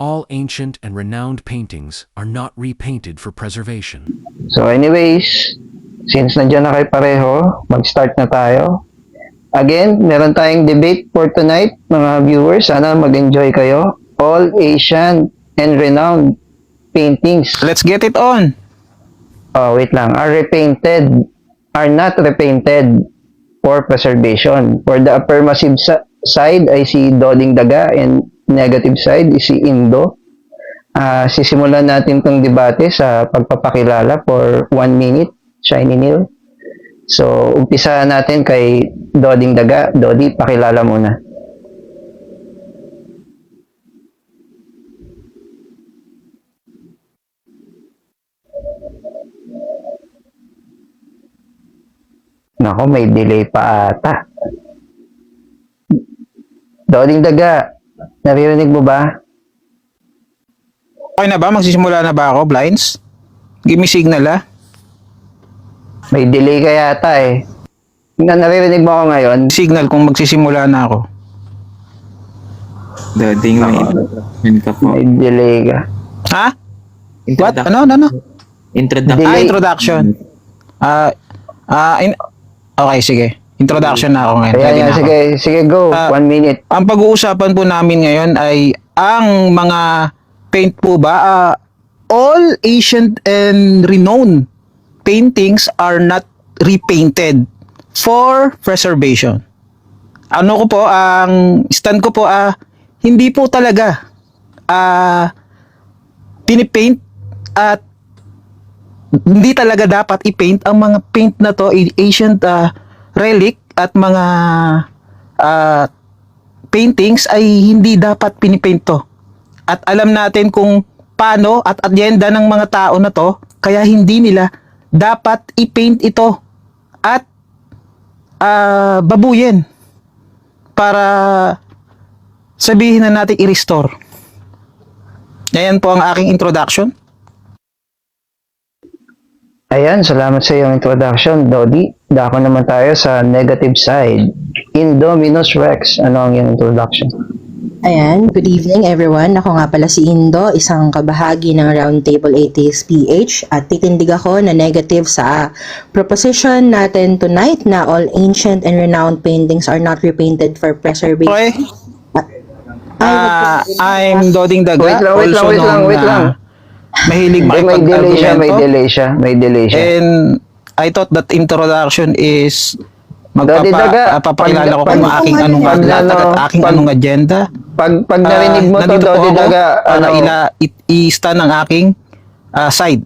All ancient and renowned paintings are not repainted for preservation. So anyways, since nandiyan na kayo pareho, mag-start na tayo. Again, meron tayong debate for tonight, mga viewers. Sana mag-enjoy kayo. All Asian and renowned paintings. Let's get it on. Oh, wait lang. Are not repainted for preservation. For the affirmative side ay si Doding Daga and negative side is si Indo. Sisimulan natin tong debate sa pagpapakilala for 1 minute, Shiny Neil. So, umpisa natin kay Doding Daga. Dodi, pakilala muna. Nako, may delay pa ata. Doding Daga, naririnig mo ba? Okay na ba? Magsisimula na ba ako, Blinds? Give me signal, ah. May delay ka yata eh. Naririnig mo ako ngayon? Signal kung magsisimula na ako. Doding, may introduction ka po. May delay ka. Ha? What? Ano? Introduction. Delay. Introduction. Okay, sige. Introduction na ako ngayon. Ayan, Ready na ako. sige, go. 1 minute. Ang pag-uusapan po namin ngayon ay ang mga paint po ba? All ancient and renowned paintings are not repainted for preservation. Ano ko po, ang stand ko po, hindi po talaga pinipaint at hindi talaga dapat i-paint ang mga paint na to, ancient relic at mga paintings ay hindi dapat pinipaint to. At alam natin kung paano at agenda ng mga tao na to, kaya hindi nila dapat i-paint ito at babuyin para sabihin na natin i-restore. Ayan po ang aking introduction. Ayan, salamat sa iyong introduction, Dodi. Dako naman tayo sa negative side. Indominus Rex, ano ang iyong introduction? Ayan, good evening everyone. Ako nga pala si Indo, isang kabahagi ng Roundtable Atheist PH at titindig ako na negative sa proposition natin tonight na all ancient and renowned paintings are not repainted for preservation. Okay. I'm Doding Daga. Wait lang. Mahilig May delay makipag-argumento. may delay siya. And I thought that introduction is Dodi Daga, papakilala ko kung aking anong latag at aking anong agenda. Pag narinig mo to, Nandito po Dodi ako Daga, para i-stand ang aking side.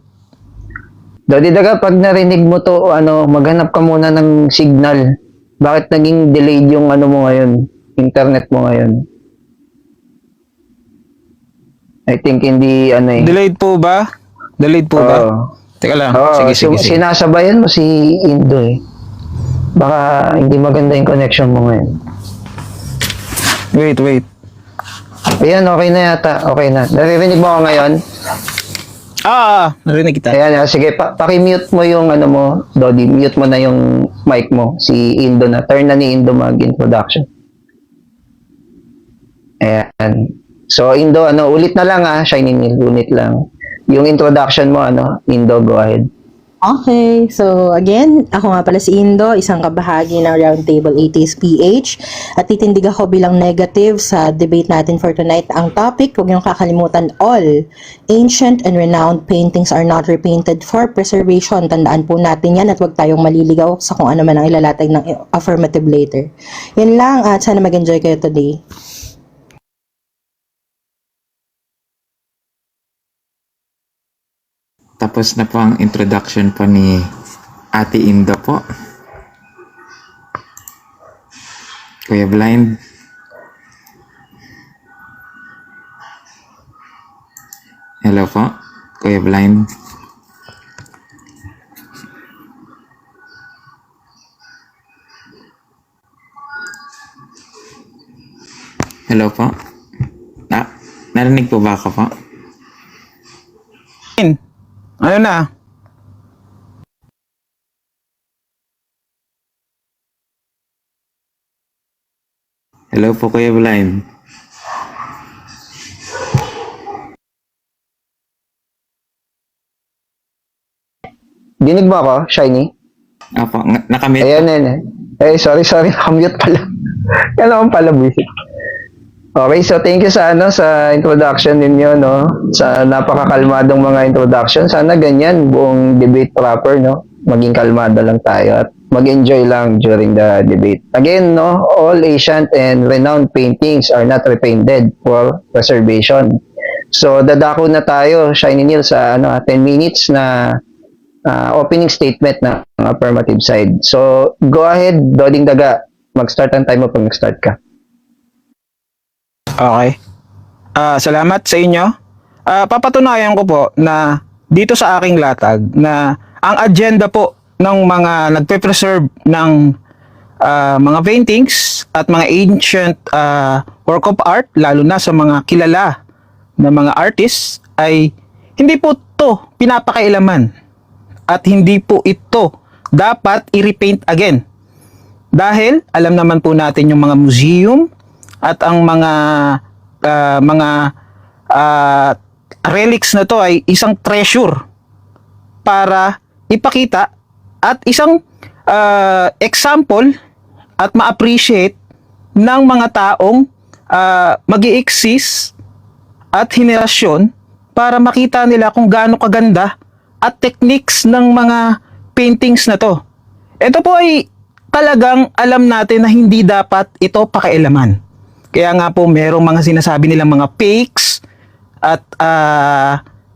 Dodi Daga, pag narinig mo to, maghanap ka muna ng signal. Bakit naging delayed yung mo ngayon? Internet mo ngayon? I think hindi Delayed po ba? Delayed po ba? Teka lang. Sige. Sinasabayan mo si Indo eh. Baka hindi maganda yung connection mo ngayon. Wait. Ayan, okay na yata. Okay na. Naririnig mo ako ngayon? Narinig kita. Ayan, sige. Paki-mute mo yung mo, Dodi. Mute mo na yung mic mo. Si Indo na. Turn na ni Indo mag-introduction. Ayan. So, Indo, ulit na lang Shiny Neil, ulit lang. Yung introduction mo, Indo, go ahead. Okay, so again, ako nga pala si Indo, isang kabahagi ng Roundtable Atheist PH at titindig ako bilang negative sa debate natin for tonight. Ang topic, huwag niyong kakalimutan, all ancient and renowned paintings are not repainted for preservation. Tandaan po natin yan at huwag tayong maliligaw sa kung ano man ang ilalatag ng affirmative later. Yan lang at sana mag-enjoy kayo today. Tapos na po ang introduction po ni Ate Indo po. Kuya Blind. Hello po, Kuya Blind. Hello po. Narinig po ba ako po? Ano na? Hello po, Kuya Blind. Dinig mo ako, Shiny? Opo, nakamute po. Ayan, ayan. Sorry, nakamute pala. Yan naman pala, buisit. Okay, so thank you sa sa introduction ninyo, no? Sa napakakalmadong mga introduction. Sana ganyan buong debate proper, no? Maging kalmado lang tayo at mag-enjoy lang during the debate. Again, no, all ancient and renowned paintings are not repainted for preservation. So dadako na tayo, Shiny Neil, sa 10 minutes na opening statement ng affirmative side. So go ahead, Doding Daga. Mag-start ang time mo pag nag-start ka. Okay. Salamat sa inyo. Papatunayan ko po na dito sa aking latag na ang agenda po ng mga nagpe-preserve ng mga paintings at mga ancient work of art, lalo na sa mga kilala na mga artists, ay hindi po ito pinapakailaman at hindi po ito dapat i-repaint again. Dahil alam naman po natin yung mga museum at ang mga relics na to ay isang treasure para ipakita at isang example at ma-appreciate ng mga taong mag-i-exist at henerasyon para makita nila kung gaano kaganda at techniques ng mga paintings na to. Ito po ay talagang alam natin na hindi dapat ito pakialaman. Kaya nga po merong mga sinasabi nilang mga fakes at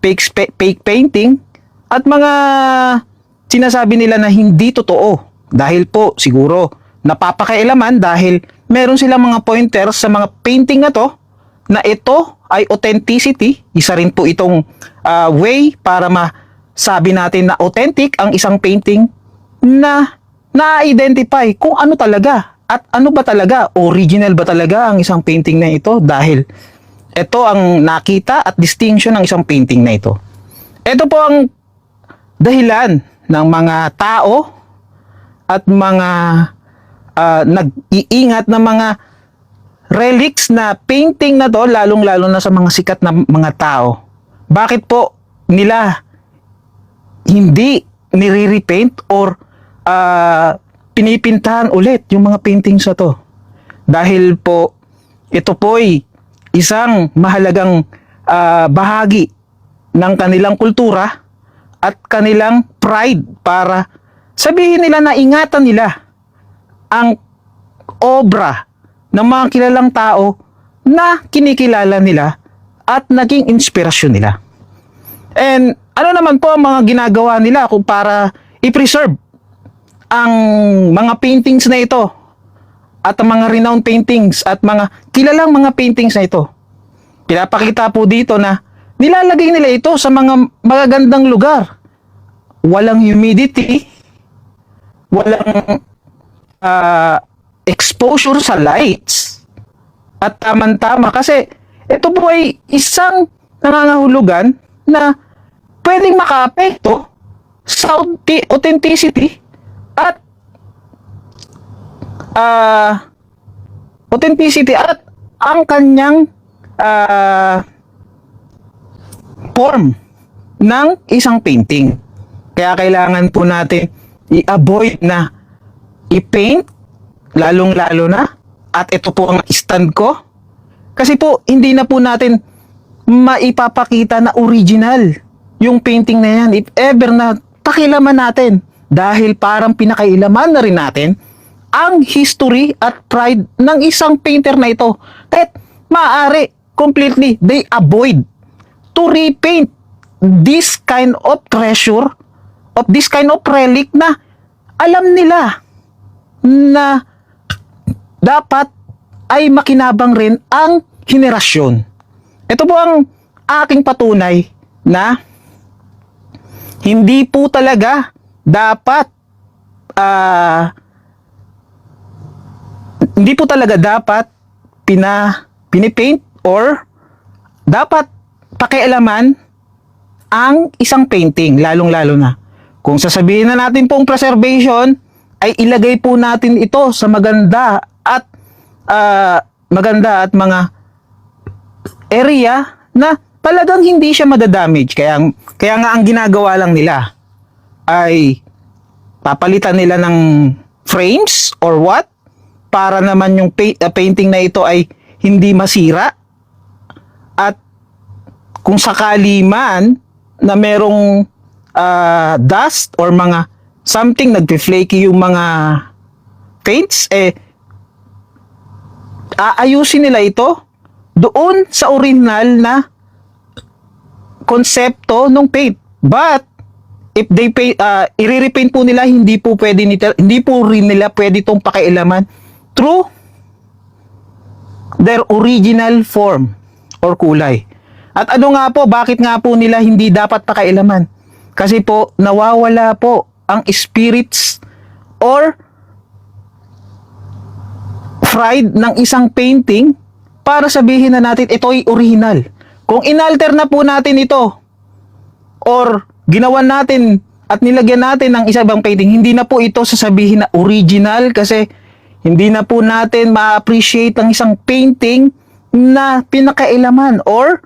fake painting at mga sinasabi nila na hindi totoo dahil po siguro napapakailaman dahil meron silang mga pointers sa mga painting na to na ito ay authenticity. Isa rin po itong way para masabi natin na authentic ang isang painting na na-identify kung ano talaga at ano ba talaga, original ba talaga ang isang painting na ito dahil ito ang nakita at distinction ng isang painting na ito. Ito po ang dahilan ng mga tao at mga nag-iingat na mga relics na painting na to, lalong-lalo na sa mga sikat na mga tao. Bakit po nila hindi nire-repaint or pinipintahan ulit yung mga paintings na to? Dahil po ito po'y isang mahalagang bahagi ng kanilang kultura at kanilang pride para sabihin nila na ingatan nila ang obra ng mga kilalang tao na kinikilala nila at naging inspirasyon nila. And ano naman po ang mga ginagawa nila kung para i-preserve ang mga paintings na ito at ang mga renowned paintings at mga kilalang mga paintings na ito? Pinapakita po dito na nilalagay nila ito sa mga magagandang lugar. Walang humidity, walang exposure sa lights, at tamang-tama kasi ito po ay isang nangangahulugan na pwedeng makaapekto sa authenticity at ang kanyang form ng isang painting. Kaya kailangan po natin i-avoid na i-paint, lalong-lalo na, at ito po ang stand ko, kasi po hindi na po natin maipapakita na original yung painting na yan if ever na pakilaman natin, dahil parang pinakailaman na rin natin ang history at pride ng isang painter na ito. Kahit maaari completely they avoid to repaint this kind of treasure, of this kind of relic na alam nila na dapat ay makinabang rin ang henerasyon. Ito po ang aking patunay na hindi po talaga dapat pinipaint or dapat pakialaman ang isang painting, lalong-lalo na kung sasabihin na natin pong preservation, ay ilagay po natin ito sa maganda at mga area na talagang hindi siya madadamage. Kaya nga ang ginagawa lang nila ay papalitan nila ng frames or what para naman yung painting na ito ay hindi masira. At kung sakali man na merong dust or mga something nagpi-flaky yung mga paints, aayusin nila ito doon sa original na konsepto ng paint. But if they i-repaint po nila, hindi po rin nila pwede itong pakialaman through their original form or kulay. At ano nga po, bakit nga po nila hindi dapat pakialaman? Kasi po nawawala po ang spirits or pride ng isang painting para sabihin na natin ito ay original. Kung inalter na po natin ito or ginawan natin at nilagyan natin ng isa ibang painting, hindi na po ito sasabihin na original kasi hindi na po natin ma-appreciate ang isang painting na pinakailaman or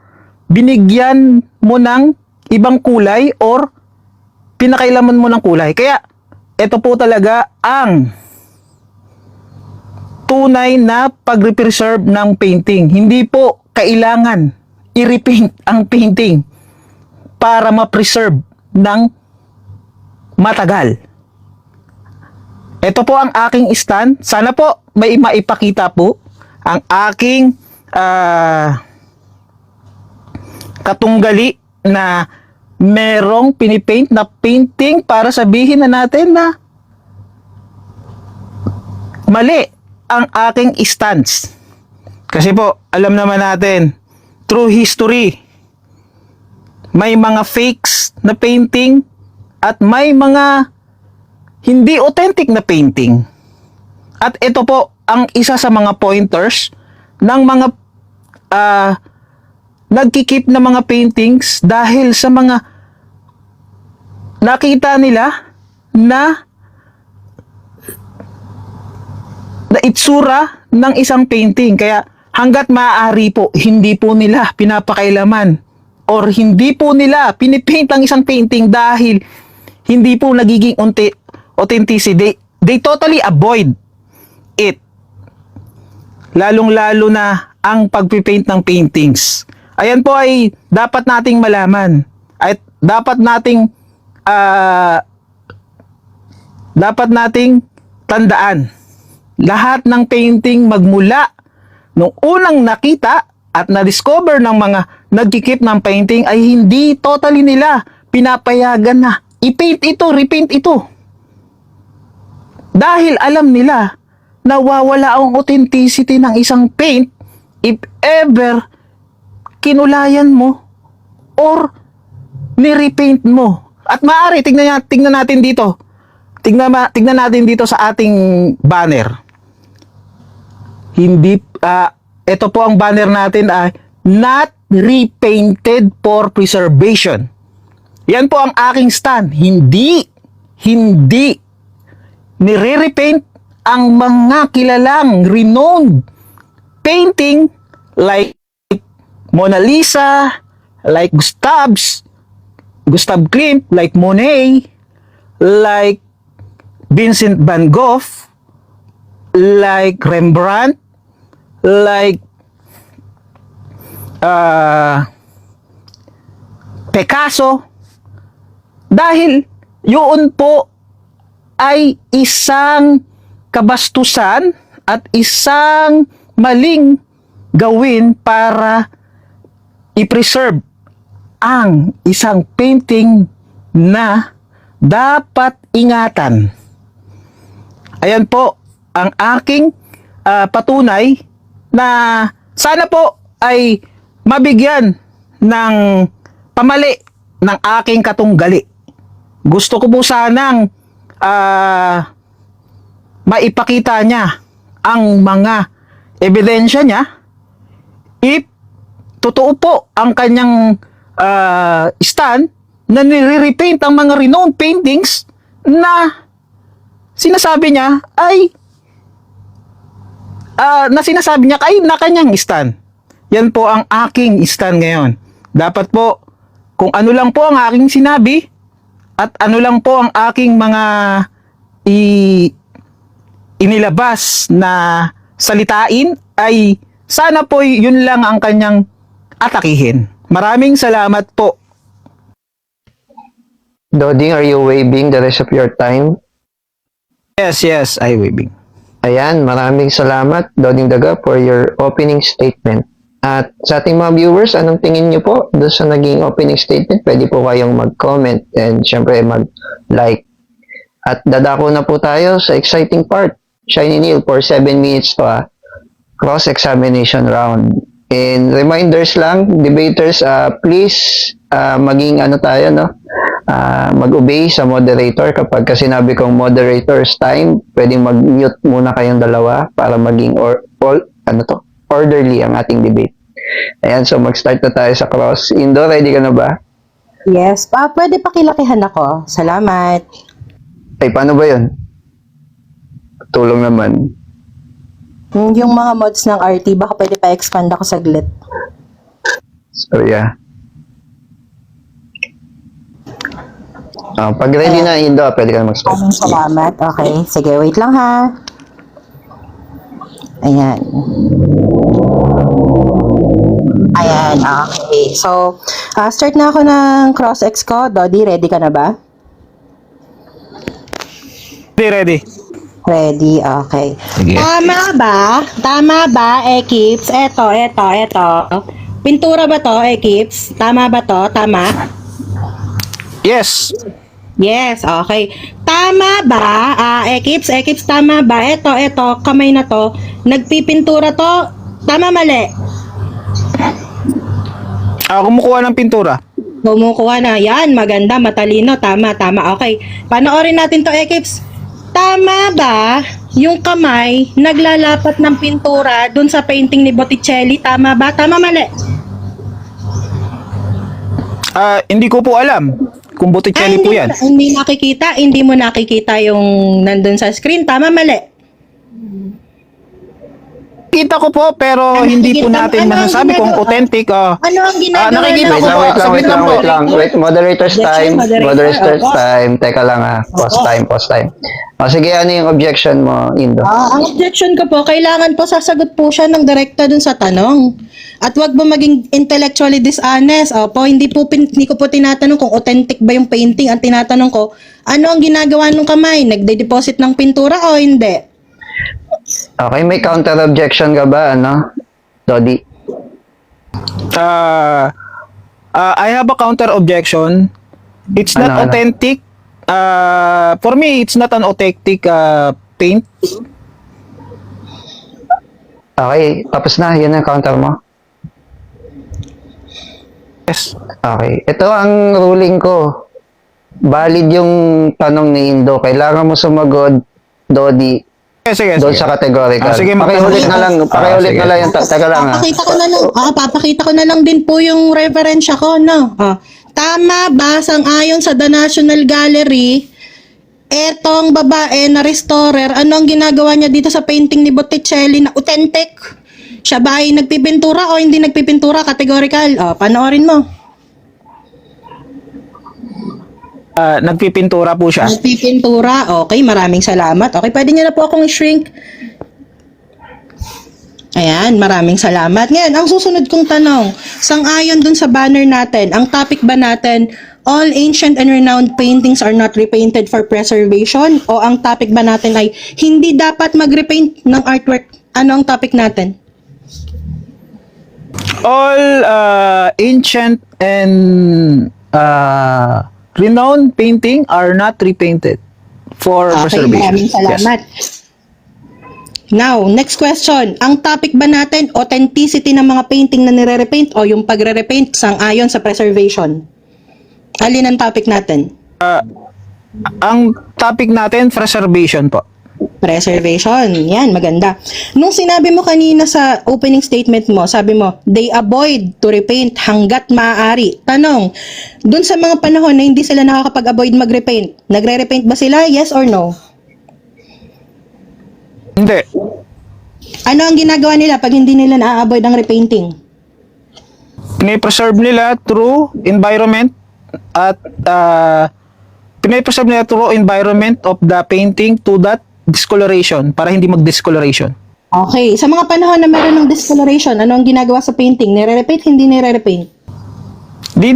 binigyan mo ng ibang kulay or pinakailaman mo ng kulay. Kaya ito po talaga ang tunay na pag-preserve ng painting. Hindi po kailangan i-repaint ang painting para ma-preserve ng matagal. Ito po ang aking stand. Sana po may maipakita po ang aking katunggali na merong pinipaint na painting para sabihin na natin na mali ang aking stance. Kasi po, alam naman natin, through history, may mga fakes na painting at may mga hindi authentic na painting. At ito po ang isa sa mga pointers ng mga nagkikip na mga paintings dahil sa mga nakita nila na itsura ng isang painting. Kaya hanggat maaari po, hindi po nila pinapakailaman or hindi po nila pinipaint ang isang painting dahil hindi po nagiging authenticity. They totally avoid it. Lalong-lalo na ang pagpipaint ng paintings. Ayan po ay dapat nating malaman. At dapat nating tandaan. Lahat ng painting magmula nung unang nakita at na-discover ng mga nagkikip ng painting ay hindi totally nila pinapayagan na i-paint ito, repaint ito. Dahil alam nila na wawala ang authenticity ng isang paint if ever kinulayan mo or ni-repaint mo. At maaari, tingnan natin dito. Tingnan natin dito sa ating banner. Ito po ang banner natin ay not repainted for preservation. Yan po ang aking stand. Hindi nire-repaint ang mga kilalang renowned painting like Mona Lisa, like Gustav Klimt, like Monet, like Vincent van Gogh, like Rembrandt, like Picasso, dahil yun po ay isang kabastusan at isang maling gawin para i-preserve ang isang painting na dapat ingatan. Ayan po ang aking patunay na sana po ay mabigyan ng pamali ng aking katunggali. Gusto ko po sanang maipakita niya ang mga ebidensya niya if totoo po ang kanyang stand na nire-repaint ang mga renowned paintings na sinasabi niya ay na kanyang stand. Yan po ang aking stand ngayon. Dapat po, kung ano lang po ang aking sinabi, At ano lang po ang aking mga inilabas na salitain ay sana po yun lang ang kanyang atakihin. Maraming salamat po. Doding, are you waiving the rest of your time? Yes, I waving. Ayan, maraming salamat, Doding Daga, for your opening statement. At sa ating mga viewers, anong tingin nyo po doon sa naging opening statement? Pwede po kayong mag-comment and syempre mag-like. At dadako na po tayo sa exciting part. Shiny Neil for 7 minutes to cross-examination round. And reminders lang, debaters, please maging tayo, no? Mag-obey sa moderator. Kapag sinabi kong moderator's time, pwedeng mag-mute muna kayong dalawa para maging orderly ang ating debate. Ayan, so mag-start na tayo sa cross. Indo, ready ka na ba? Yes, pwede pakilakihan ako. Salamat. Ay, paano ba yun? Tulong naman. Yung mga mods ng RT, baka pwede pa expand ako saglit. So, yeah. Pag ready na, Indo, pwede ka na mag-start. Maraming salamat. Okay, sige, wait lang ha. Ayan. Ayan, okay. So, start na ako ng cross-ex ko. Dodi, ready ka na ba? Ready. Ready, okay. Sige. Tama ba, Ekips? Eto. Pintura ba to, Ekips? Tama ba to? Tama? Yes. Yes, okay. Tama ba, Ekips, tama ba? Eto, kamay na to. Nagpipintura to. Tama, mali. Kumukuha ng pintura. Kumukuha na. Yan, maganda, matalino. Tama. Okay. Panoorin natin to, Ekips. Tama ba yung kamay naglalapat ng pintura dun sa painting ni Botticelli? Tama ba? Tama, mali. Hindi ko po alam kung Botticelli po yan. Hindi mo nakikita yung nandun sa screen. Tama, mali. Kita ko po pero hindi po natin masasabi kung authentic. Ano ang ginagawa? Nakikita ko po. Wait lang. Moderator's time. Moderator's time. Teka lang ha. Pause time. Sige, ano yung objection mo, Indo? Ang objection ko po, kailangan po sasagot po siya ng direkta dun sa tanong. At wag ba maging intellectually dishonest? Opo, hindi ko po tinatanong kung authentic ba yung painting. Ang tinatanong ko, ano ang ginagawa ng kamay? Nagde-deposit ng pintura o hindi? Okay, may counter objection ka ba, Dodi? I have a counter objection. It's not Ano? authentic. For me, it's not an authentic paint. Okay, tapos na. Yun ang counter mo. Yes. Okay. Ito ang ruling ko. Valid yung tanong ni Indo. Kailangan mo sumagot, Dodi, Sige. doon sa categorical. Sige, pakiulit na lang. Pakiulit sige. na lang yung teka lang ha. Papakita ko na lang din po yung referensya ko, no? Tama ba, sang-ayon sa The National Gallery, etong babae na restorer, ano ang ginagawa niya dito sa painting ni Botticelli na authentic? Siya ba ay nagpipintura o hindi nagpipintura? Categorical. Panoorin mo. Nagpipintura po siya. Nagpipintura. Okay, maraming salamat. Okay, pwede niyo na po akong shrink. Ayan, maraming salamat. Ngayon, ang susunod kong tanong, sang-ayon dun sa banner natin, ang topic ba natin, all ancient and renowned paintings are not repainted for preservation? O ang topic ba natin ay, hindi dapat mag-repaint ng artwork? Ano ang topic natin? All ancient and renowned painting are not repainted for preservation. Maraming salamat. Yes. Now, next question. Ang topic ba natin, authenticity ng mga painting na nire-repaint o yung pagre-repaint sang-ayon sa preservation? Alin ang topic natin? Ang topic natin, preservation po. Preservation. Yan, maganda. Nung sinabi mo kanina sa opening statement mo, sabi mo, they avoid to repaint hanggat maaari. Tanong, dun sa mga panahon na hindi sila nakakapag-avoid mag-repaint, nagre-repaint ba sila? Yes or no? Hindi. Ano ang ginagawa nila pag hindi nila na-avoid ang repainting? Pini-preserve nila through environment at pinapreserve na raw environment of the painting to that discoloration para hindi mag-discoloration. Okay, sa mga panahon na meron ng discoloration, ano ang ginagawa sa painting? Nire-repaint, hindi nire-repaint? They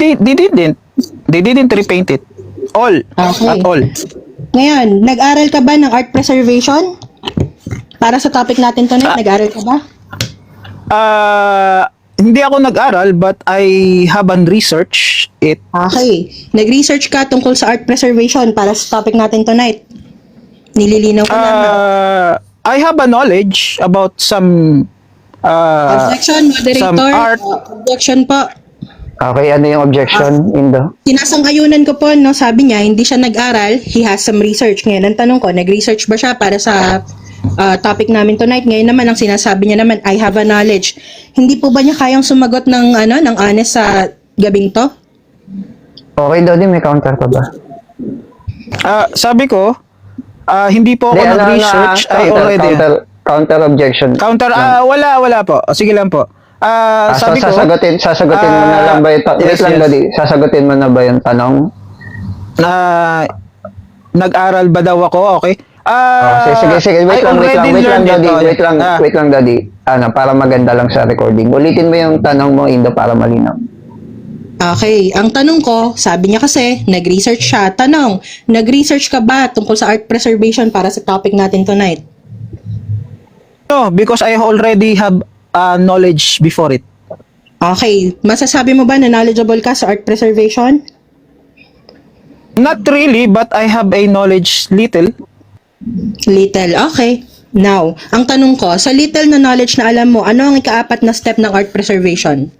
didn't repaint it. All. Okay. At all. Ngayon, nag-aral ka ba ng art preservation? Para sa topic natin tonight, nag-aral ka ba? Hindi ako nag-aral but I haven't researched it. Okay. Nag-research ka tungkol sa art preservation para sa topic natin tonight. Nililinaw ko lang. I have a knowledge about some Objection, some moderator. art. Objection po. Okay, ano yung objection, Indo? Sinasang-ayunan ko po, no, sabi niya, hindi siya nag-aral, he has some research. Ngayon, ang tanong ko, nag-research ba siya para sa topic namin tonight? Ngayon naman, ang sinasabi niya naman, I have a knowledge. Hindi po ba niya kayang sumagot ng honest sa gabing to? Okay, Dodi, may counter ka ba? Sabi ko, hindi po ako Hindi, nag-research. I already... Counter objection. Counter, wala po. Sige lang po. Sabi ko, sasagutin mo na lang ba yung wait yes, lang, yes. Dodi. Sasagutin mo na ba yung tanong? nag-aral ba daw ako? Okay. Sige. Wait lang, Dodi. Wait lang, Dodi. Para maganda lang sa recording. Ulitin mo yung tanong mo, Indo, para malinaw. Okay, ang tanong ko, sabi niya kasi, nag-research siya. Tanong, nag-research ka ba tungkol sa art preservation para sa topic natin tonight? No, because I already have knowledge before it. Okay, masasabi mo ba na knowledgeable ka sa art preservation? Not really, but I have a knowledge little. Little, okay. Now, ang tanong ko, sa little na knowledge na alam mo, ano ang ikaapat na step ng art preservation?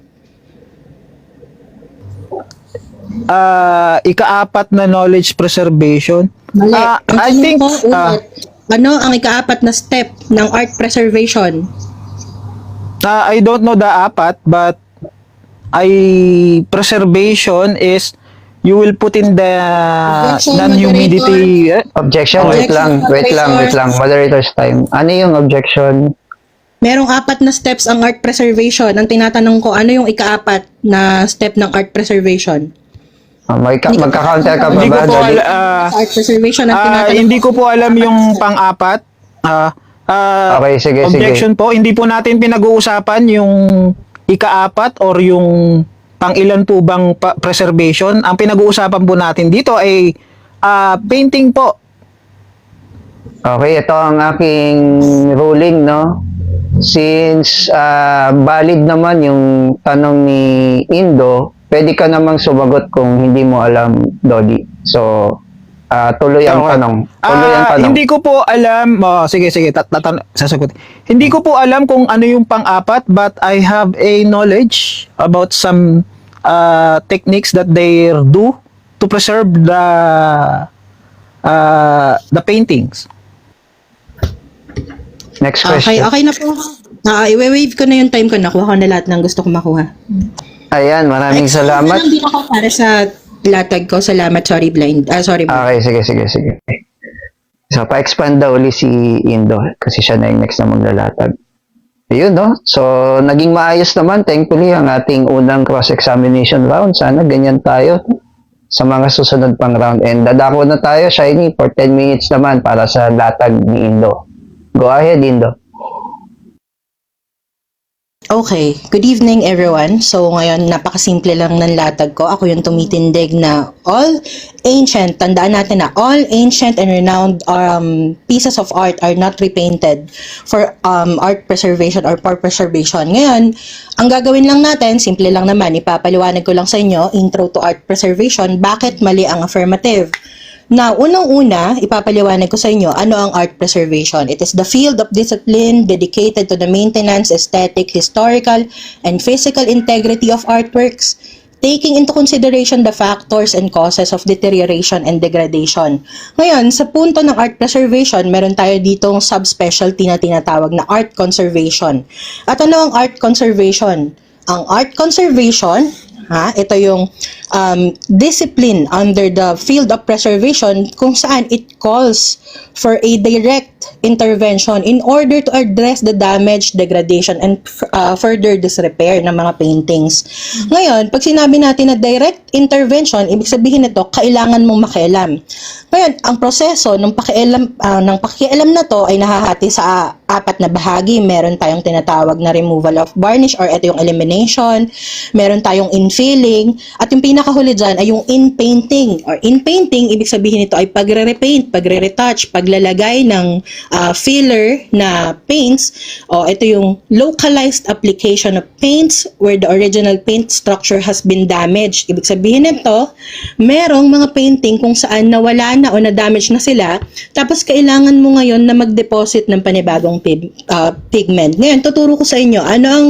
Ikaapat na knowledge preservation. Mali. Ang I tanong think ko, ulit, ano ang ikaapat na step ng art preservation? I don't know the apat, but preservation is you will put in the Objection, non-humidity. Objection, wait lang. Moderator's time. Ano yung objection? Merong apat na steps ang art preservation. Ang tinatanong ko, ano yung ikaapat na step ng art preservation? Magka-counter ka pa Hindi ko ba, po Dodi? Art preservation ang tinatanong hindi ko po alam yung pang-apat. Okay, sige. Objection po, hindi po natin pinag-uusapan yung ikaapat or yung pang-ilan po bang preservation. Ang pinag-uusapan po natin dito ay painting po. Okay, ito ang aking ruling, no? Since valid naman yung tanong ni Indo, pwede ka namang sumagot kung hindi mo alam, Dodi. So, tuloy ang tanong. Hindi ko po alam. Sige, sasagot. Hindi ko po alam kung ano yung pang-apat, but I have a knowledge about some techniques that they do to preserve the paintings. Next question. Okay na po. I-wave ko na yung time ko. Nakuha ko na lahat ng gusto ko makuha. Ayan, maraming salamat. Hindi ako para sa latag ko. Salamat. Sorry, blind. Sorry, blind. Okay, sige. So, pa-expand daw uli si Indo kasi siya na yung next na maglalatag. Ayun, no? So, naging maayos naman, thankfully, ang ating unang cross-examination round. Sana ganyan tayo sa mga susunod pang round. And dadako na tayo, Shiny, for 10 minutes naman para sa latag ni Indo. Go ahead, Indo. Okay, good evening everyone. So ngayon, napakasimple lang ng latag ko. Ako yung tumitindig na all ancient, tandaan natin na all ancient and renowned pieces of art are not repainted for art preservation or for preservation. Ngayon, ang gagawin lang natin, simple lang naman, ipapaliwanag ko lang sa inyo, intro to art preservation, bakit mali ang affirmative. Now, unang-una, ipapaliwanag ko sa inyo ano ang art preservation. It is the field of discipline dedicated to the maintenance, aesthetic, historical, and physical integrity of artworks, taking into consideration the factors and causes of deterioration and degradation. Ngayon, sa punto ng art preservation, meron tayo ditong subspecialty na tinatawag na art conservation. At ano ang art conservation? Ang art conservation, ito yung discipline under the field of preservation kung saan it calls for a direct intervention in order to address the damage, degradation, and further disrepair ng mga paintings. Ngayon, pag sinabi natin na direct intervention, ibig sabihin nito, kailangan mong makialam. Ngayon, ang proseso ng pakialam na to ay nahahati sa apat na bahagi. Meron tayong tinatawag na removal of varnish or ito yung elimination. Meron tayong infilling. At yung pinakahuli dyan ay yung in-painting. Or in-painting, ibig sabihin nito ay pagre-repaint, pagre-retouch, paglalagay ng filler na paints. O ito yung localized application of paints where the original paint structure has been damaged. Ibig sabihin nito, merong mga painting kung saan nawala na o na-damage na sila, tapos kailangan mo ngayon na mag-deposit ng panibagong pigment. Ngayon, tuturo ko sa inyo ano ang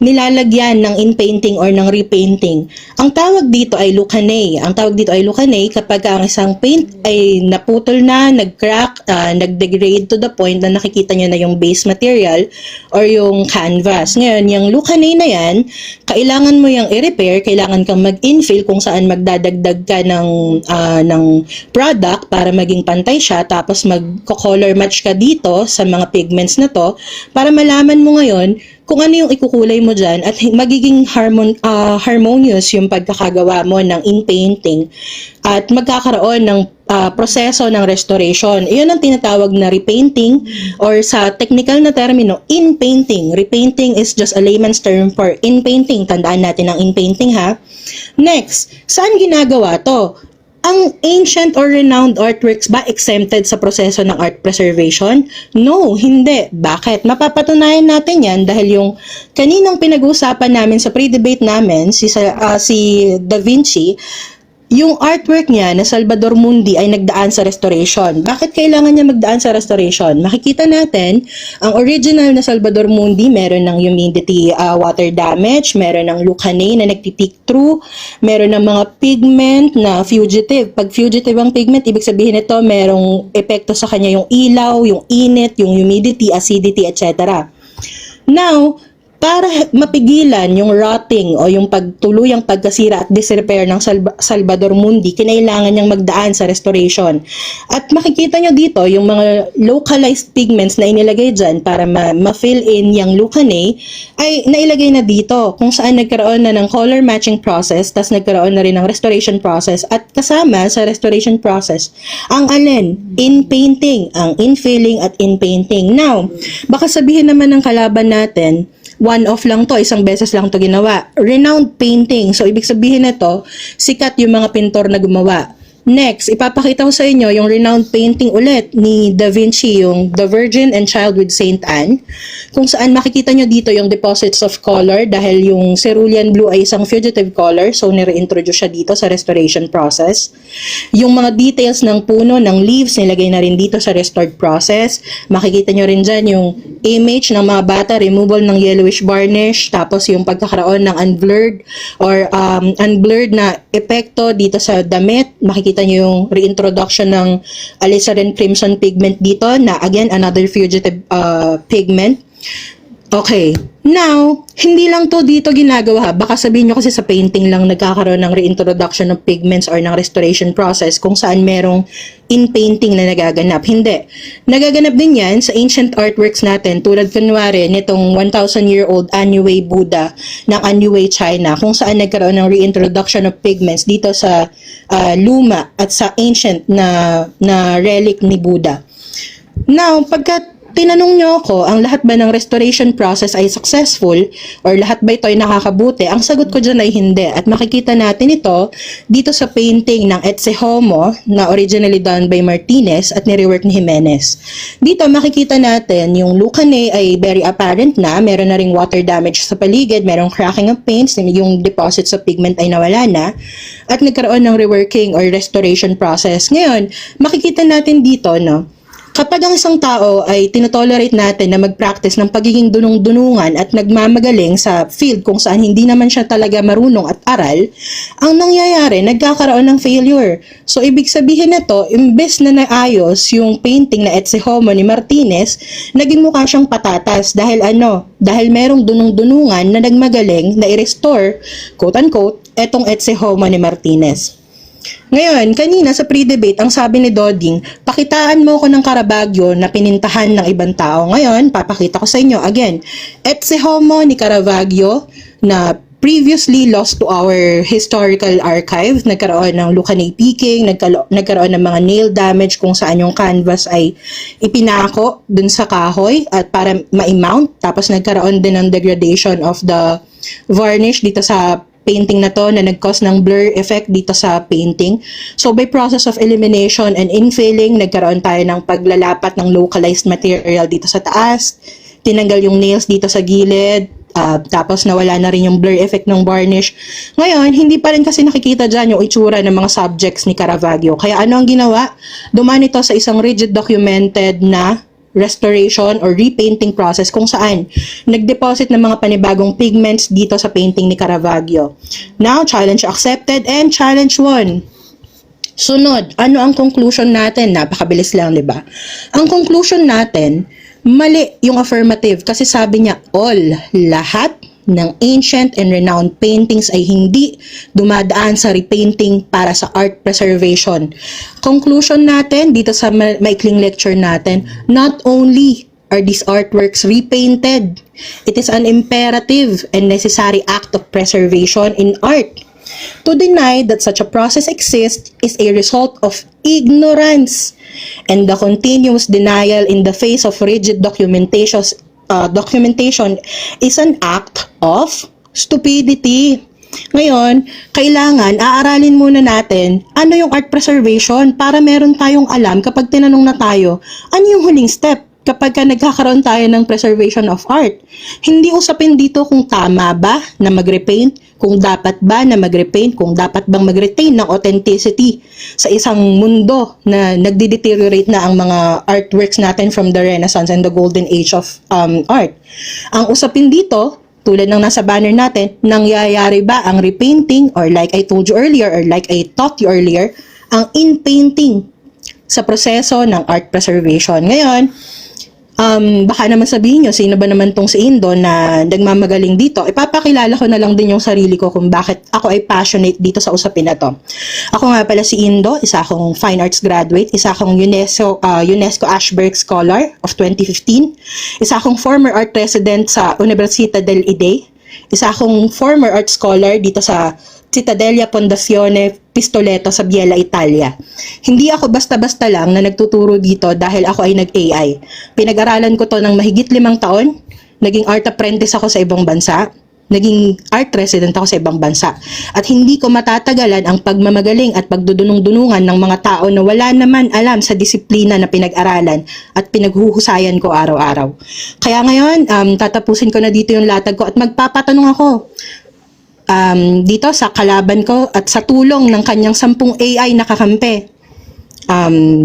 nilalagyan ng in-painting or ng repainting. Ang tawag dito ay Lucane. Ang tawag dito ay Lucane kapag ang isang paint ay naputol na, nag-crack, nag-degrade to the point na nakikita nyo na yung base material or yung canvas. Ngayon, yung Lucane na yan, kailangan mo yung i-repair, kailangan kang mag-infill kung saan magdadagdag ka ng product para maging pantay siya, tapos mag-color match ka dito sa mga pigments na to para malaman mo ngayon kung ano yung ikukulay mo dyan at magiging harmonious yung pagkakagawa mo ng in-painting at magkakaroon ng proseso ng restoration. Iyon ang tinatawag na repainting or sa technical na termino, in-painting. Repainting is just a layman's term for in-painting. Tandaan natin ang in-painting ha. Next, saan ginagawa to? Ang ancient or renowned artworks ba exempted sa proseso ng art preservation? No, hindi. Bakit? Mapapatunayan natin yan dahil yung kaninang pinag-uusapan namin sa pre-debate namin, si Da Vinci, yung artwork niya na Salvador Mundi ay nagdaan sa restoration. Bakit kailangan niya magdaan sa restoration? Makikita natin, ang original na Salvador Mundi, meron ng humidity water damage, meron ng Lucane na nagtitik through, meron ng mga pigment na fugitive. Pag fugitive ang pigment, ibig sabihin nito, merong epekto sa kanya yung ilaw, yung init, yung humidity, acidity, etc. Now, para mapigilan yung rotting o yung pagtuluyang pagkasira at disrepair ng Salvador Mundi, kinailangan niyang magdaan sa restoration. At makikita nyo dito yung mga localized pigments na inilagay dyan para ma-fill in yung Lucane ay nailagay na dito kung saan nagkaroon na ng color matching process, tas nagkaroon na rin ng restoration process at kasama sa restoration process ang alin? In-painting, ang in-filling at in-painting. Now, baka sabihin naman ng kalaban natin, one-off lang to, isang beses lang to ginawa. Renowned painting. So, ibig sabihin nito, sikat yung mga pintor na gumawa. Next, ipapakita ko sa inyo yung renowned painting ulit ni Da Vinci, yung The Virgin and Child with Saint Anne, kung saan makikita nyo dito yung deposits of color dahil yung cerulean blue ay isang fugitive color, so nire-introduce siya dito sa restoration process. Yung mga details ng puno, ng leaves, nilagay na rin dito sa restored process. Makikita nyo rin dyan yung image ng mga bata, removal ng yellowish varnish, tapos yung pagkakaroon ng unblurred na epekto dito sa damit. Makikita nyo yung reintroduction ng alizarin crimson pigment dito na again another fugitive pigment. Okay. Now, hindi lang to dito ginagawa. Baka sabihin nyo kasi sa painting lang nagkakaroon ng reintroduction ng pigments or ng restoration process kung saan merong in-painting na nagaganap. Hindi. Nagaganap din yan sa ancient artworks natin tulad kunwari nitong 1,000-year-old Anhui Buddha ng Anhui, China kung saan nagkaroon ng reintroduction of pigments dito sa luma at sa ancient na relic ni Buddha. Now, pagkat tinanong nyo ako, ang lahat ba ng restoration process ay successful or lahat ba ito ay nakakabuti? Ang sagot ko dyan ay hindi. At makikita natin ito dito sa painting ng Ecce Homo na originally done by Martinez at nirework ni Jimenez. Dito makikita natin yung Lucane ay very apparent na. Meron na ring water damage sa paligid, merong cracking of paints, yung deposits of pigment ay nawala na at nagkaroon ng reworking or restoration process. Ngayon, makikita natin dito, no? Kapag ang isang tao ay tinotolerate natin na mag-practice ng pagiging dunong-dunungan at nagmamagaling sa field kung saan hindi naman siya talaga marunong at aral, ang nangyayari, nagkakaroon ng failure. So, ibig sabihin nito, imbes na naayos yung painting na Ecce Homo ni Martinez, naging mukha siyang patatas. Dahil ano? Dahil merong dunong-dunungan na nagmagaling na i-restore, quote-unquote, etong Ecce Homo ni Martinez. Ngayon, kanina sa pre-debate, ang sabi ni Doding, pakitaan mo ko ng Caravaggio na pinintahan ng ibang tao. Ngayon, papakita ko sa inyo again. Ecce Homo ni Caravaggio na previously lost to our historical archive. Nagkaroon ng Lucanay peaking, nagkaroon ng mga nail damage kung saan yung canvas ay ipinako dun sa kahoy at para ma-mount. Tapos nagkaroon din ng degradation of the varnish dito sa painting na to na nag-cause ng blur effect dito sa painting. So by process of elimination and infilling, nagkaroon tayo ng paglalapat ng localized material dito sa taas, tinanggal yung nails dito sa gilid, tapos nawala na rin yung blur effect ng varnish. Ngayon, hindi pa rin kasi nakikita dyan yung itsura ng mga subjects ni Caravaggio. Kaya ano ang ginawa? Dumaan ito sa isang rigid documented na restoration or repainting process kung saan nag-deposit ng mga panibagong pigments dito sa painting ni Caravaggio. Now, challenge accepted and challenge won. Sunod, ano ang conclusion natin? Napakabilis lang, di ba? Ang conclusion natin, mali yung affirmative kasi sabi niya all, lahat ng ancient and renowned paintings ay hindi dumadaan sa repainting para sa art preservation. Conclusion natin dito sa maikling lecture natin, not only are these artworks repainted, it is an imperative and necessary act of preservation in art. To deny that such a process exists is a result of ignorance and the continuous denial in the face of rigid documentation is an act of stupidity. Ngayon, kailangan aaralin muna natin ano yung art preservation para meron tayong alam kapag tinanong na tayo, ano yung huling step kapag nagkakaroon tayo ng preservation of art. Hindi usapin dito kung tama ba na mag-repaint, kung dapat ba na mag-repaint, kung dapat bang mag-retain ng authenticity sa isang mundo na nagde-deteriorate na ang mga artworks natin from the Renaissance and the Golden Age of art. Ang usapin dito, tulad ng nasa banner natin, nangyayari ba ang repainting or like I told you earlier or like I taught you earlier, ang in-painting sa proseso ng art preservation. Ngayon, baka naman sabihin nyo, sino ba naman tong si Indo na nagmamagaling dito? Ipapakilala ko na lang din yung sarili ko kung bakit ako ay passionate dito sa usapin na to. Ako nga pala si Indo, isa akong fine arts graduate, isa akong UNESCO Ashberg Scholar of 2015, isa akong former art resident sa Universidad del IDE, isa akong former art scholar dito sa Cittadella Fondazione Pistoletto sa Biella, Italia. Hindi ako basta-basta lang na nagtuturo dito dahil ako ay nag-AI. Pinag-aralan ko to ng mahigit 5 taon, naging art apprentice ako sa ibang bansa, naging art resident ako sa ibang bansa. At hindi ko matatagalan ang pagmamagaling at pagdudunong-dunungan ng mga tao na wala naman alam sa disiplina na pinag-aralan at pinaghuhusayan ko araw-araw. Kaya ngayon, tatapusin ko na dito yung latag ko at magpapatanong ako dito sa kalaban ko at sa tulong ng kanyang 10 AI na kakampi.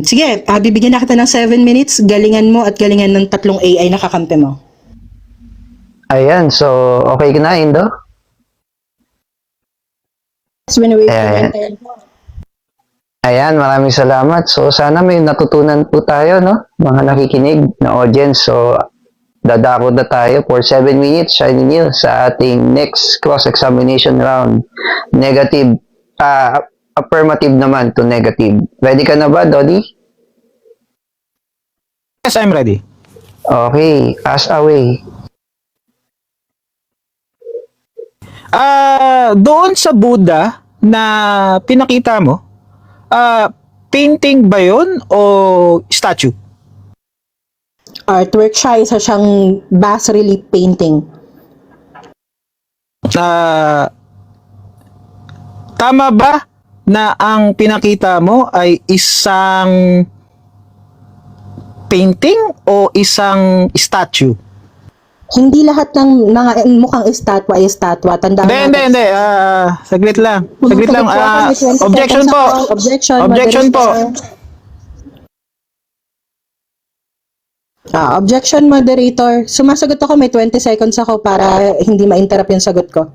Sige, bibigyan na kita ng 7 minutes, galingan mo at galingan ng 3 AI na kakampi mo. Ayan, so okay ka na, Indo? Ayan, maraming salamat. So sana may natutunan po tayo, no? Mga nakikinig na audience. So dadako na tayo for 7 minutes, Shiny Neil, sa ating next cross-examination round. Negative, affirmative naman to negative. Ready ka na ba, Dodi? Yes, I'm ready. Okay, ask away. Doon sa Buddha na pinakita mo, painting ba yun o statue? Artwork siya, isa siyang bas relief painting. Tama ba na ang pinakita mo ay isang painting o isang statue? Hindi lahat ng mga mukhang estatwa ay estatwa. Tandaan natin. Hindi. Saglit lang. Objection po. Objection po. Objection, moderator. Sumasagot ako, may 20 seconds ako para hindi ma-interrupt yung sagot ko.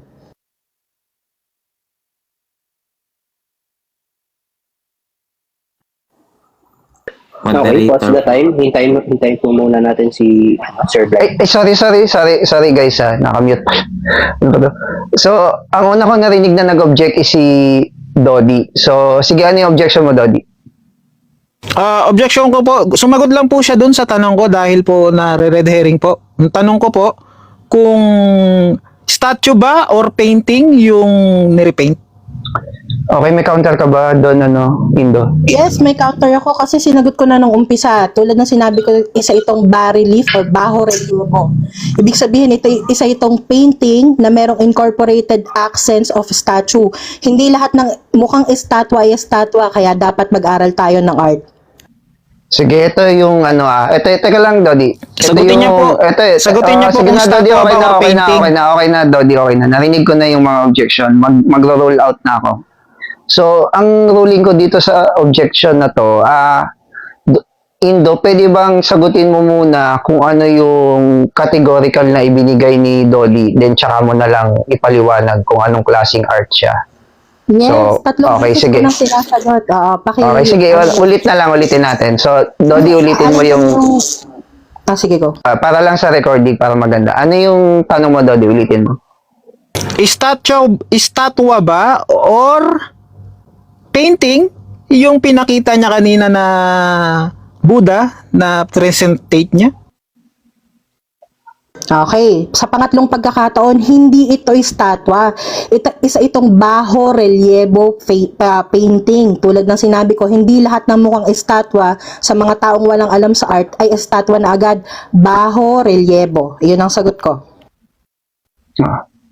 Okay, pause the time. Hintayin po muna natin si Sir Black. Sorry guys, nakamute pa. Ano ba to? So, ang una ko narinig na nag-object is si Dodi. So, sige, ano yung objection mo, Dodi? Objection ko po, sumagot lang po siya dun sa tanong ko dahil po na red herring po. Ang tanong ko po, kung statue ba or painting yung nirepaint? Okay, may counter ka ba doon, Indo? Yes, may counter ako kasi sinagot ko na nung umpisa. Tulad ng sinabi ko, isa itong bas-relief or bajo relievo. Ibig sabihin, isa itong painting na merong incorporated accents of statue. Hindi lahat ng mukhang estatwa ay estatwa, kaya dapat mag-aral tayo ng art. Sige, ito yung ito teka lang, Dodi. Sagutin niyo po. Sagutin niyo po sige kung na, Dodi, statwa okay ba na, or okay na, painting. okay na, Dodi, okay na. Narinig ko na yung mga objection. Magro-roll out na ako. So, ang ruling ko dito sa objection na to, Indo, pwede bang sagutin mo muna kung ano yung categorical na ibinigay ni Dodi, then tsaka mo na lang ipaliwanag kung anong klaseng art siya. Yes, So, tatlong okay, beses sige. ko nang sinasagot. Okay, sige, ulitin natin. So, Dodi, ulitin mo yung, sige, go. para lang sa recording, para maganda. Ano yung tanong mo, Dodi? Ulitin mo. Estatwa ba or painting yung pinakita niya kanina na Buddha na presentate niya? Okay. Sa pangatlong pagkakataon, hindi ito estatwa. Isa itong bajo relievo painting. Tulad ng sinabi ko, hindi lahat ng mukhang estatwa sa mga taong walang alam sa art ay estatwa na agad. Bajo relievo. Iyon ang sagot ko.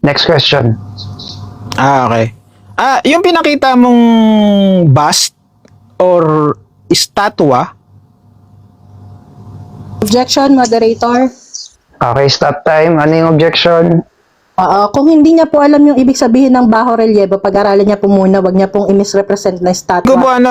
Next question. Okay. Yung pinakita mong bust or estatwa, Objection, moderator. Okay, stop time. Ano yung objection? Kung hindi niya po alam yung ibig sabihin ng bajo relievo, pag-aralan niya po muna, wag niya pong i-misrepresent na estatwa. ko po Ay,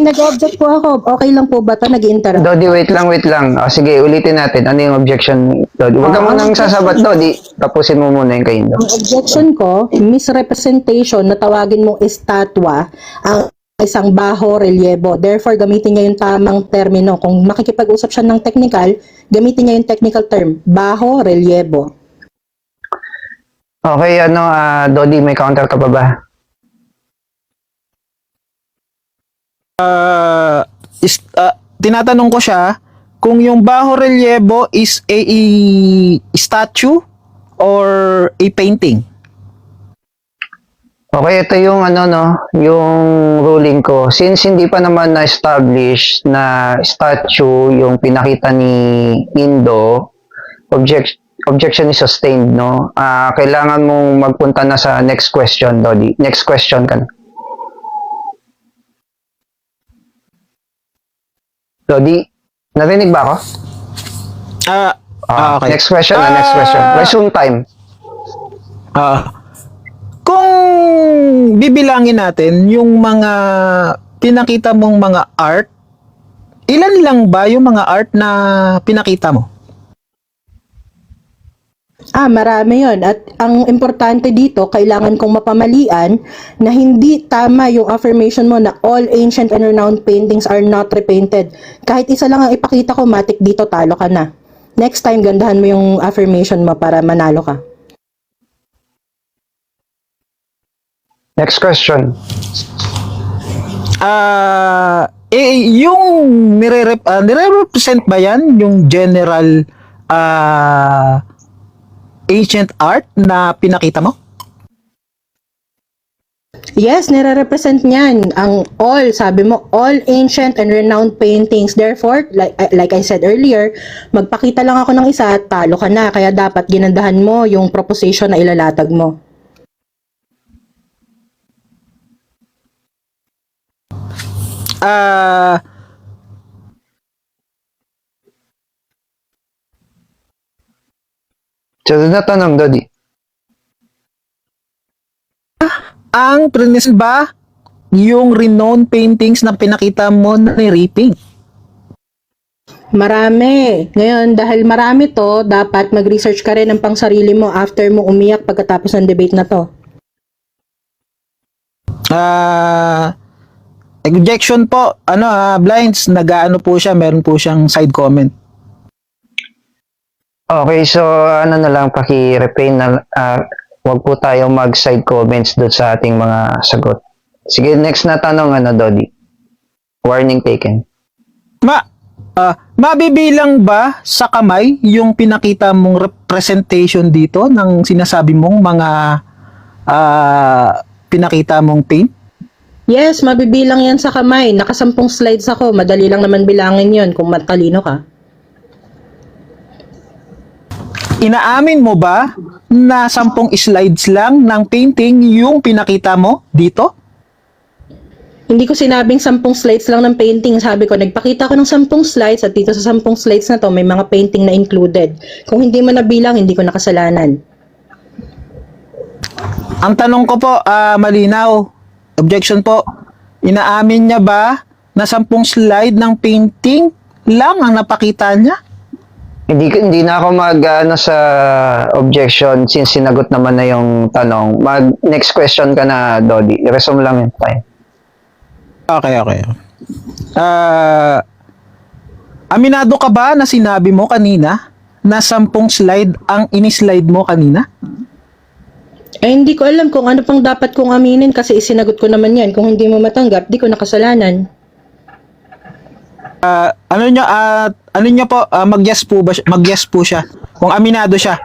nag-object po ako. Okay lang po ba ito? Nag-interrupt. Dodi, wait lang. Sige, ulitin natin. Ano yung objection, Dodi? Huwag ka munang sasabat, Dodi. Tapusin mo muna yung kaindo. Ang objection ko, misrepresentation na tawagin mong estatwa ang isang bajo relievo. Therefore, gamitin niya yung tamang termino. Kung makikipag-usap siya ng technical, gamitin niya yung technical term, bajo relievo. Okay, Dodi, may counter ka pa ba? Tinatanong ko siya kung yung bajo relievo is a statue or a painting. Okay, ito yung yung ruling ko. Since hindi pa naman na-establish na statue yung pinakita ni Indo, objection is sustained, no? Kailangan mong magpunta na sa next question, Dodi. Next question ka na. Dodi, narinig ba ako? Okay. Next question. Resume time. Kung bibilangin natin yung mga pinakita mong mga art, ilan lang ba yung mga art na pinakita mo? Marami yun. At ang importante dito, kailangan kong mapamalian na hindi tama yung affirmation mo na all ancient and renowned paintings are not repainted. Kahit isa lang ang ipakita ko, matik dito, talo ka na. Next time, gandahan mo yung affirmation mo para manalo ka. Next question. Yung nire-represent ba yan yung general ancient art na pinakita mo? Yes, nire-represent niyan ang all, sabi mo, all ancient and renowned paintings. Therefore, like I said earlier, magpakita lang ako ng isa at talo ka na. Kaya dapat ginandahan mo yung proposition na ilalatag mo. Sunod na tanong, Dodi. Ang present ba yung renowned paintings na pinakita mo na ni-repaint? Marami. Ngayon, dahil marami to, dapat mag-research ka rin ng pang sarili mo after mo umiyak pagkatapos ng debate na to. Objection po. Blinds, nag-ano po siya, meron po siyang side comment. Okay, so na lang, paki-repaint na, wag po tayo mag-side comments doon sa ating mga sagot. Sige, next na tanong, Dodi. Warning taken. mabibilang ba sa kamay yung pinakita mong representation dito ng sinasabi mong mga pinakita mong paint? Yes, mabibilang yan sa kamay. Nakasampung slides ako. Madali lang naman bilangin yon kung matalino ka. Inaamin mo ba na 10 slides lang ng painting yung pinakita mo dito? Hindi ko sinabing 10 slides lang ng painting. Sabi ko, nagpakita ko ng 10 slides at dito sa 10 slides na to, may mga painting na included. Kung hindi mo nabilang, hindi ko nakasalanan. Ang tanong ko po, malinaw. Objection po. Inaamin niya ba na 10 slide ng painting lang ang napakita niya? Hindi na ako sa objection since sinagot naman na yung tanong. Next question ka na, Dodi. I-resume lang yun. Fine. Okay. Aminado ka ba na sinabi mo kanina na 10 slide ang ini-slide mo kanina? Hindi ko alam kung ano pang dapat kong aminin kasi isinagot ko naman yan. Kung hindi mo matanggap, di ko nakasalanan. Ano niya po, mag-yes po siya. Kung aminado siya.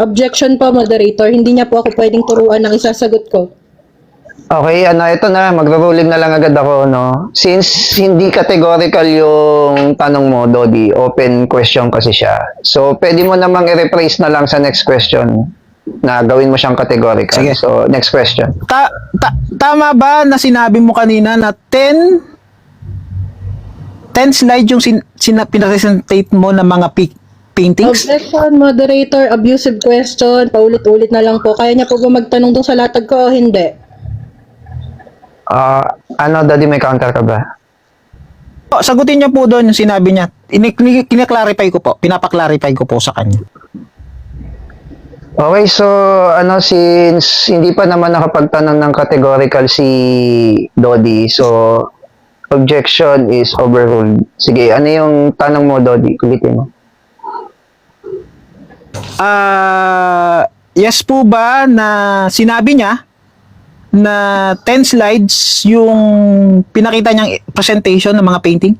Objection po, moderator. Hindi niya po ako pwedeng turuan ng isasagot ko. Okay, ito na, magro-ruling na lang agad ako, no? Since hindi categorical yung tanong mo, Dodi, open question kasi siya. So, pwede mo namang i-rephrase na lang sa next question na gawin mo siyang categorical. Sige. So, next question. Tama ba na sinabi mo kanina na 10 slide yung pinapresentate mo ng mga paintings? Objection, moderator. Abusive question. Paulit-ulit na lang po. Kaya niya po ba magtanong dun sa latag ko o hindi? Dodi, may counter ka ba? Sagutin niya po doon yung sinabi niya. Kinaklarify ko po. Pinapaklarify ko po sa kanya. Okay, so since hindi pa naman nakapagtanong ng categorical si Dodi, so objection is overruled. Sige, ano yung tanong mo, Dodi? Ulitin mo. Yes po ba na sinabi niya na 10 slides yung pinakita niyang presentation ng mga painting?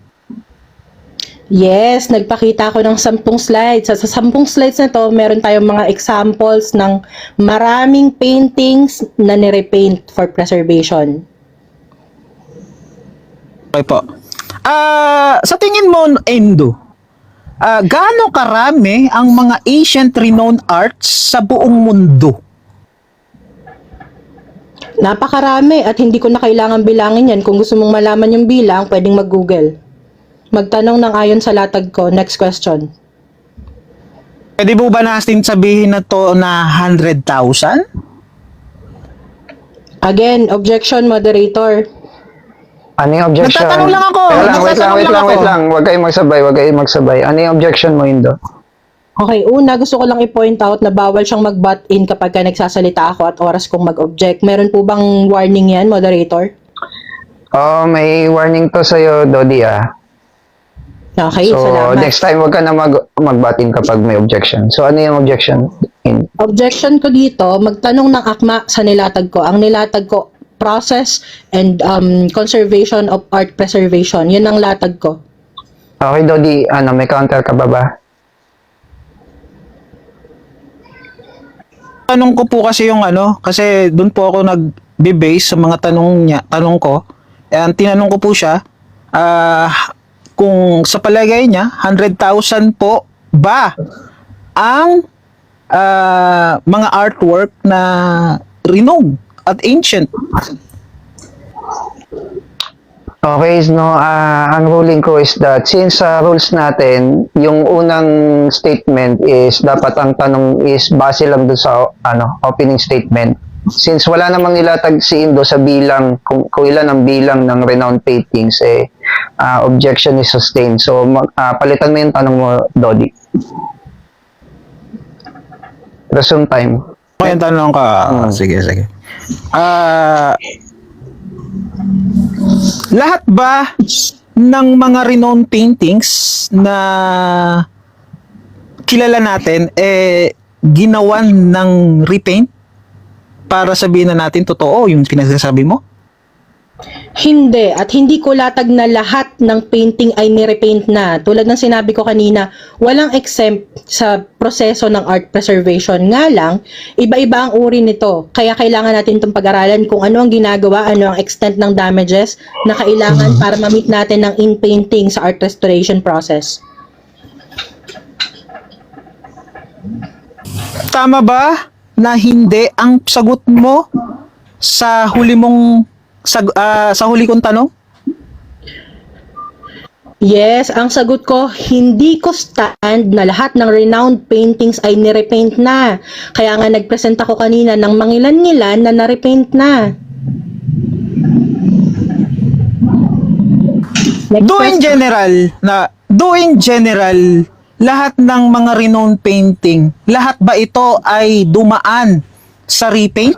Yes, nagpakita ako ng 10 slides. Sa 10 slides na to, meron tayong mga examples ng maraming paintings na nirepaint for preservation. Okay po. Sa tingin mo, Endo, gaano karami ang mga ancient renowned arts sa buong mundo? Napakarami at hindi ko na kailangan bilangin yan. Kung gusto mong malaman yung bilang, pwedeng mag-google. Magtanong ng ayon sa latag ko. Next question. Pwede po ba natin sabihin na to na 100,000? Again, objection, moderator. Ano yung objection? Nagtatanong lang ako. Wait lang. Huwag kayong magsabay. Ano yung objection mo, Indo? Okay, una, gusto ko lang i-point out na bawal siyang mag-butt in kapag ka nagsasalita ako at oras kong mag-object. Meron po bang warning yan, moderator? May warning to sa'yo, Dodi, Okay, So, salamat. next time, huwag ka na mag-batin kapag may objection. So, ano yung objection? Objection ko dito, magtanong ng akma sa nilatag ko. Ang nilatag ko, process and conservation of art preservation. Yun ang latag ko. Okay, Dodi, may counter ka ba? Tanong ko po kasi yung kasi doon po ako nag-base sa mga tanong ko. Ang tinanong ko po siya, kung sa palagay niya, 100,000 po ba ang mga artwork na renowned at ancient? Okay, ang ruling ko is that since sa rules natin, yung unang statement is dapat ang tanong is base lang doon sa opening statement. Since wala namang nilatag si Indo sa bilang, kung ilan ang bilang ng renowned paintings, objection is sustained. So, palitan mo yung tanong mo, Dodi. Resume time. Okay, yung tanong ka. Sige. Lahat ba ng mga renowned paintings na kilala natin ginawan ng repaint para sabihin na natin totoo yung pinagsasabi mo? Hindi, at hindi ko latag na lahat ng painting ay nirepaint na. Tulad ng sinabi ko kanina, walang exempt sa proseso ng art preservation. Nga lang, iba-iba ang uri nito. Kaya kailangan natin itong pag-aralan kung ano ang ginagawa, ano ang extent ng damages na kailangan para ma-meet natin ng in-painting sa art restoration process. Tama ba na hindi ang sagot mo sa huli mong sa huli kong tanong? Yes, ang sagot ko, hindi ko stand na lahat ng renowned paintings ay nirepaint na. Kaya nga nagpresent ako kanina ng mangilan-ngilan na narepaint na. Next question. Do in general, lahat ng mga renowned painting, lahat ba ito ay dumaan sa repaint?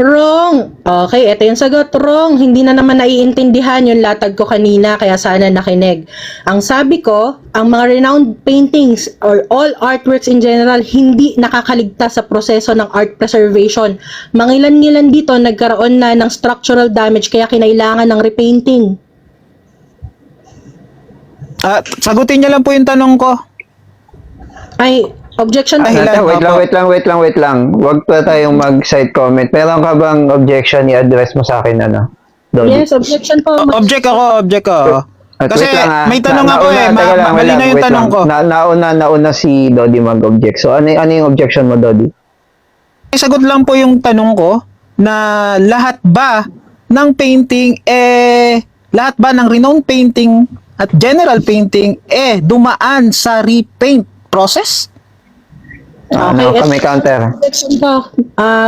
Wrong. Okay, ito yung sagot. Wrong. Hindi na naman naiintindihan yung latag ko kanina, kaya sana nakinig. Ang sabi ko, ang mga renowned paintings or all artworks in general, hindi nakakaligtas sa proseso ng art preservation. Mangilan-ngilan dito, nagkaroon na ng structural damage, kaya kinailangan ng repainting. Sagutin niyo lang po yung tanong ko. Ay, objection. Ay, Wait lang. Huwag pa tayong mag-side comment. Meron ka bang objection i-address mo sa akin, ano? Dodi? Yes, objection po. Object ako. At Kasi wait lang, may tanong ako teka lang, mali na yung wait tanong lang. ko. Nauna si Dodi mag-object. So, ano yung objection mo, Dodi? Sagot lang po yung tanong ko na lahat ba ng painting lahat ba ng renowned painting at general painting dumaan sa repaint process? May counter. Objection po,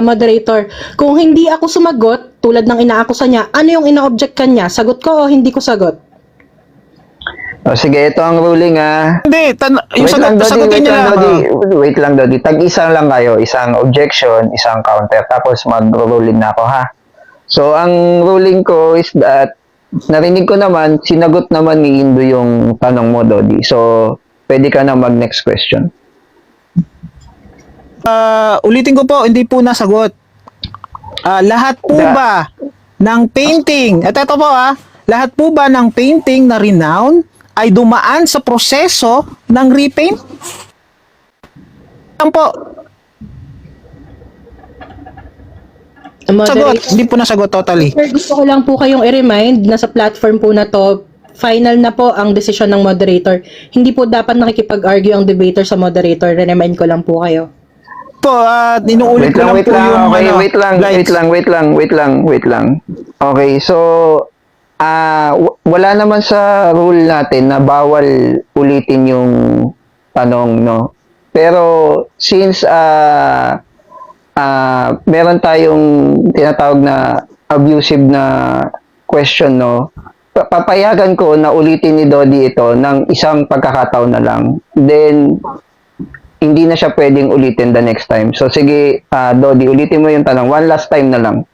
moderator. Kung hindi ako sumagot, tulad ng inaakusa niya, ano yung ina-object ka niya? Sagot ko o hindi ko sagot? Sige, ito ang ruling Hindi, yung sagutin niyo lang. Wait lang, Dodi. Tag-isa lang kayo. Isang objection, isang counter. Tapos mag-ruling na ako, ha? So, ang ruling ko is that narinig ko naman, sinagot naman ni Indo yung tanong mo, Dodi. So, pwede ka na mag-next question. Ulitin ko po, hindi po nasagot. Lahat po ba ng painting, ito po lahat po ba ng painting na renowned ay dumaan sa proseso ng repaint? Ang po. Sagot, hindi po nasagot totally. Sir, gusto ko lang po kayong i-remind na sa platform po na to, final na po ang desisyon ng moderator. Hindi po dapat nakikipag-argue ang debater sa moderator. Remind ko lang po kayo. Po, inuulit ko lang po yung wait lang. Okay, so wala naman sa rule natin na bawal ulitin yung tanong, no? Pero since meron tayong tinatawag na abusive na question, no? Papayagan ko na ulitin ni Dodi ito ng isang pagkakataon na lang. Then, hindi na siya pwedeng ulitin the next time. So, sige, Dodi, ulitin mo yung tanong. One last time na lang.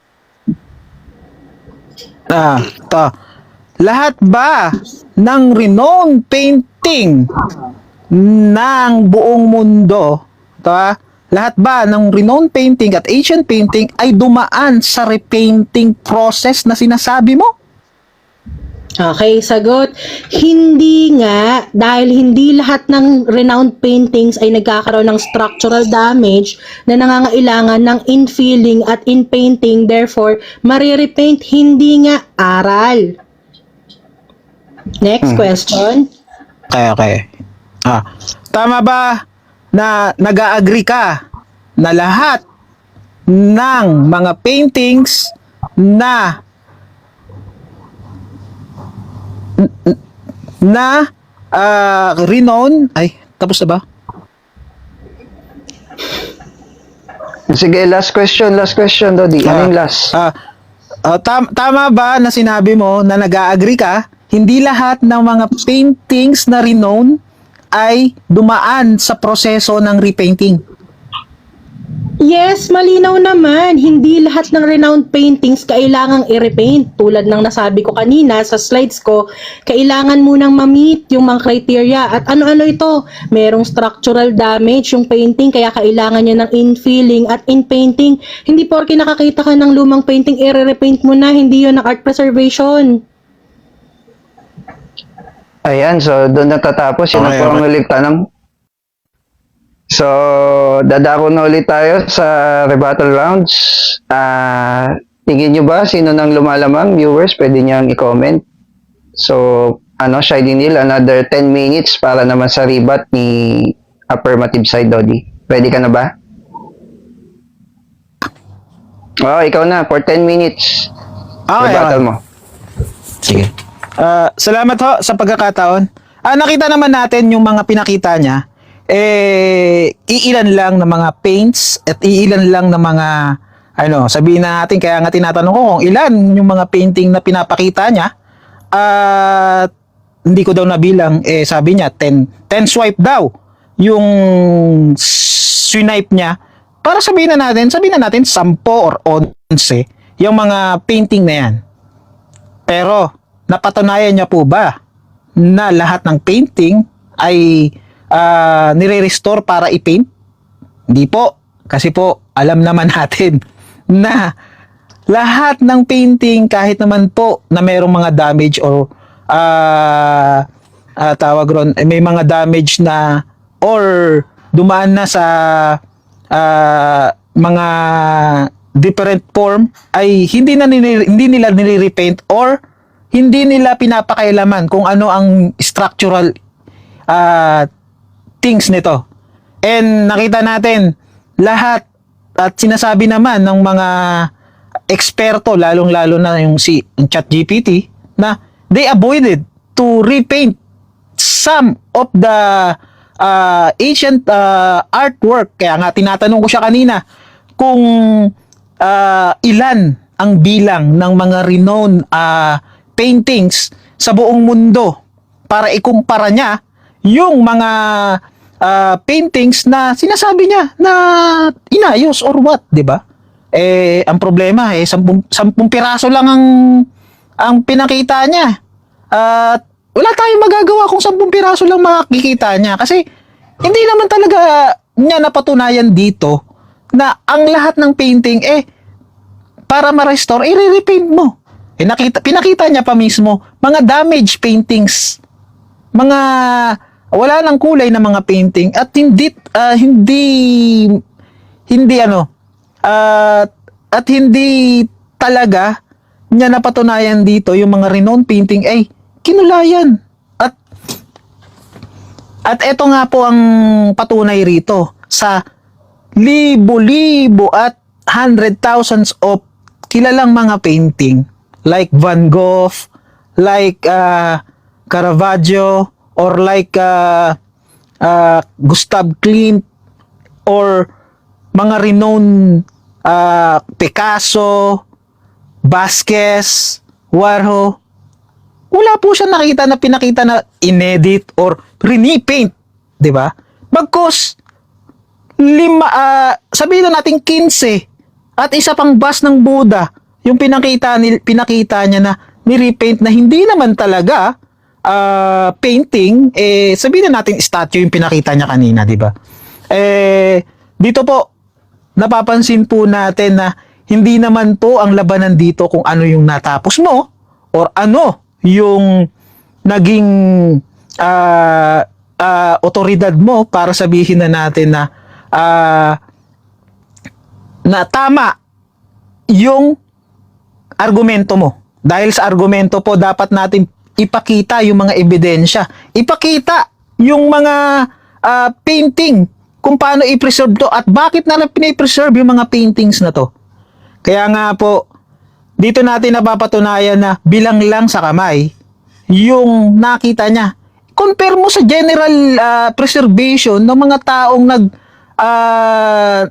Lahat ba ng renowned painting ng buong mundo, lahat ba ng renowned painting at ancient painting ay dumaan sa repainting process na sinasabi mo? Okay, sagot. Hindi nga, dahil hindi lahat ng renowned paintings ay nagkakaroon ng structural damage na nangangailangan ng infilling at in-painting. Therefore, marirepaint, hindi nga aral. Next question. Okay. Tama ba na nag-agree ka na lahat ng mga paintings na renowned tapos na ba? Sige, last question, Dodi. Ano yung last? Tama ba na sinabi mo na nag-agree ka, hindi lahat ng mga paintings na renowned ay dumaan sa proseso ng repainting? Yes, malinaw naman. Hindi lahat ng renowned paintings kailangang i-repaint. Tulad ng nasabi ko kanina sa slides ko, kailangan munang ma-meet yung mga criteria. At ano-ano ito? Merong structural damage yung painting, kaya kailangan niya ng infilling at in-painting. Hindi porke nakakita ka ng lumang painting, i-repaint mo na. Hindi yun ang art preservation. Ayan, so doon natatapos. Yun na Okay, po ang okay. ulit tanong. So, dadako na ulit tayo sa rebuttal rounds. Tingin nyo ba sino nang lumalamang? Viewers, pwede niyang i-comment. So, Shiny Neil, another 10 minutes para naman sa rebut ni affirmative side, Dodi. Ready ka na ba? Oh, ikaw na, for 10 minutes. Okay, Rebuttal okay. mo. Sige. Salamat ho sa pagkakataon. Nakita naman natin yung mga pinakita niya. Iilan lang ng mga paints at iilan lang ng mga sabihin na natin, kaya nga tinatanong ko kung ilan yung mga painting na pinapakita niya. At hindi ko daw nabilang, sabi niya 10 swipe daw yung swipe niya. Para sabihin na natin 10 or 11 yung mga painting na yan. Pero napatunayan niya po ba na lahat ng painting ay nire-restore para i-paint? Hindi po. Kasi po, alam naman natin na lahat ng painting, kahit naman po na mayroong mga damage or tawag ron, may mga damage na or dumaan na sa mga different form, ay hindi nila nire-repaint or hindi nila pinapakailaman kung ano ang structural things nito. And nakita natin lahat at sinasabi naman ng mga eksperto, lalong-lalo na yung ChatGPT, na they avoided to repaint some of the ancient artwork. Kaya nga tinatanong ko siya kanina kung ilan ang bilang ng mga renowned paintings sa buong mundo para ikumpara niya yung mga paintings na sinasabi niya na inayos or what, 'di ba? Ang problema 10 piraso lang ang pinakita niya. At wala tayong magagawa kung 10 piraso lang makikita niya kasi hindi naman talaga niya napatunayan dito na ang lahat ng painting para ma-restore, i-repaint mo. Pinakita niya pa mismo mga damaged paintings, mga wala nang kulay na mga painting at hindi talaga niya napatunayan dito yung mga renowned painting kinulayan. At eto nga po ang patunay rito sa libo-libo at 100,000s of kilalang mga painting like Van Gogh, like Caravaggio, or like Gustav Klimt, or mga renowned Picasso, Vasquez, Warhol. Wala po siya nakita na pinakita na inedit or repaint, 'di ba? Bagkus sabihin na natin 15 at isa pang bust ng Buddha yung pinakita niya na ni-repaint na hindi naman talaga painting, sabihin na natin statue yung pinakita niya kanina, di ba? Dito po napapansin po natin na hindi naman po ang labanan dito kung ano yung natapos mo or ano yung naging otoridad mo para sabihin na natin na tama yung argumento mo. Dahil sa argumento po, dapat natin ipakita yung mga ebidensya. Ipakita yung mga painting, kung paano i-preserve to at bakit na pinipreserve yung mga paintings na to. Kaya nga po, dito natin napapatunayan na bilang lang sa kamay yung nakita niya. Compare mo sa general preservation ng mga taong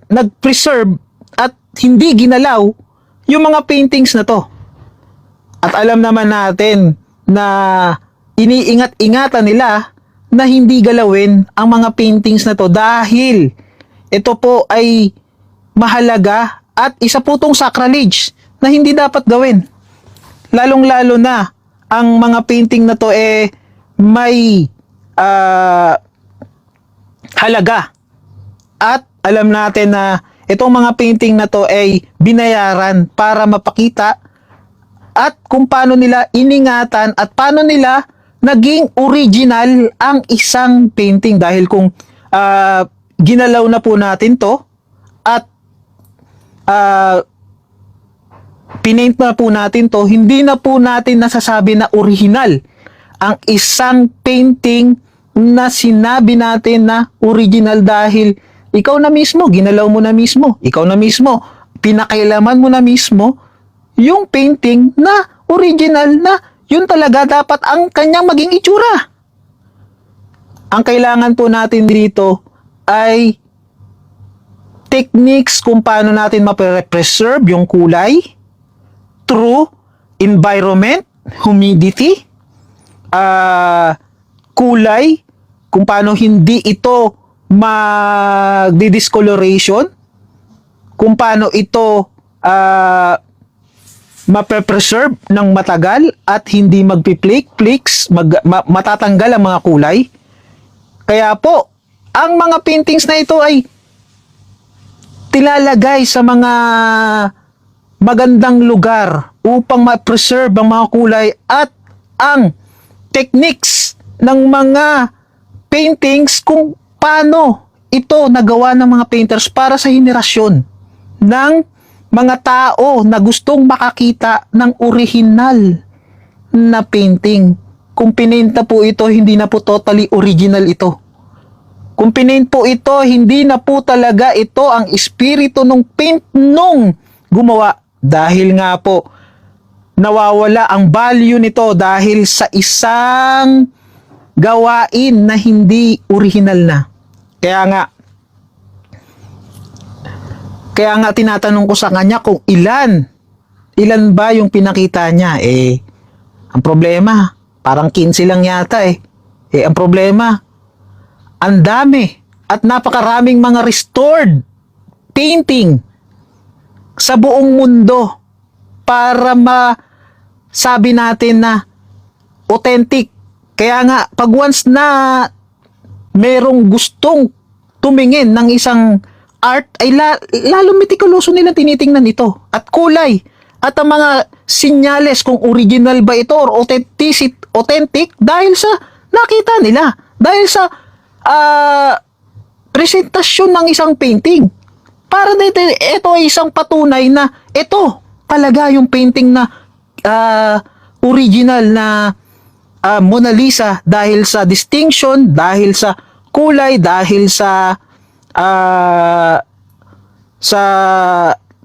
nag-preserve at hindi ginalaw yung mga paintings na to. At alam naman natin na iniingat-ingatan nila na hindi galawin ang mga paintings na to dahil ito po ay mahalaga at isa po itong sacrilege na hindi dapat gawin. Lalong-lalo na ang mga painting na to may halaga. At alam natin na itong mga painting na to ay binayaran para mapakita at kung paano nila iningatan at paano nila naging original ang isang painting. Dahil kung ginalaw na po natin to at pinaint na po natin to, hindi na po natin nasasabi na original ang isang painting na sinabi natin na original dahil ikaw na mismo, ginalaw mo na mismo, ikaw na mismo, pinakailaman mo na mismo yung painting na original na yun talaga dapat ang kanyang maging itsura. Ang kailangan po natin dito ay techniques kung paano natin ma-preserve yung kulay through environment, humidity, kulay, kung paano hindi ito magdi-discoloration, kung paano ito ma-preserve ng matagal at hindi magpi-flakes, matatanggal ang mga kulay. Kaya po, ang mga paintings na ito ay tilalagay sa mga magandang lugar upang ma-preserve ang mga kulay at ang techniques ng mga paintings kung paano ito nagawa ng mga painters para sa henerasyon ng mga tao na gustong makakita ng original na painting. Kung pinenta po ito, hindi na po totally original ito. Kung pinaint po ito, hindi na po talaga ito ang espiritu ng paint nung gumawa. Dahil nga po, nawawala ang value nito dahil sa isang gawain na hindi original na. Kaya nga tinatanong ko sa kanya kung ilan ba yung pinakita niya. Ang problema, parang 15 lang yata ang problema, ang dami at napakaraming mga restored painting sa buong mundo para masabi natin na authentic. Kaya nga, pag once na merong gustong tumingin ng isang art, ay lalo metikuloso nilang tinitingnan ito. At kulay. At ang mga sinyales kung original ba ito or authentic dahil sa nakita nila. Dahil sa presentasyon ng isang painting. Para dito, ito ay isang patunay na ito talaga yung painting na original na Mona Lisa dahil sa distinction, dahil sa kulay, dahil sa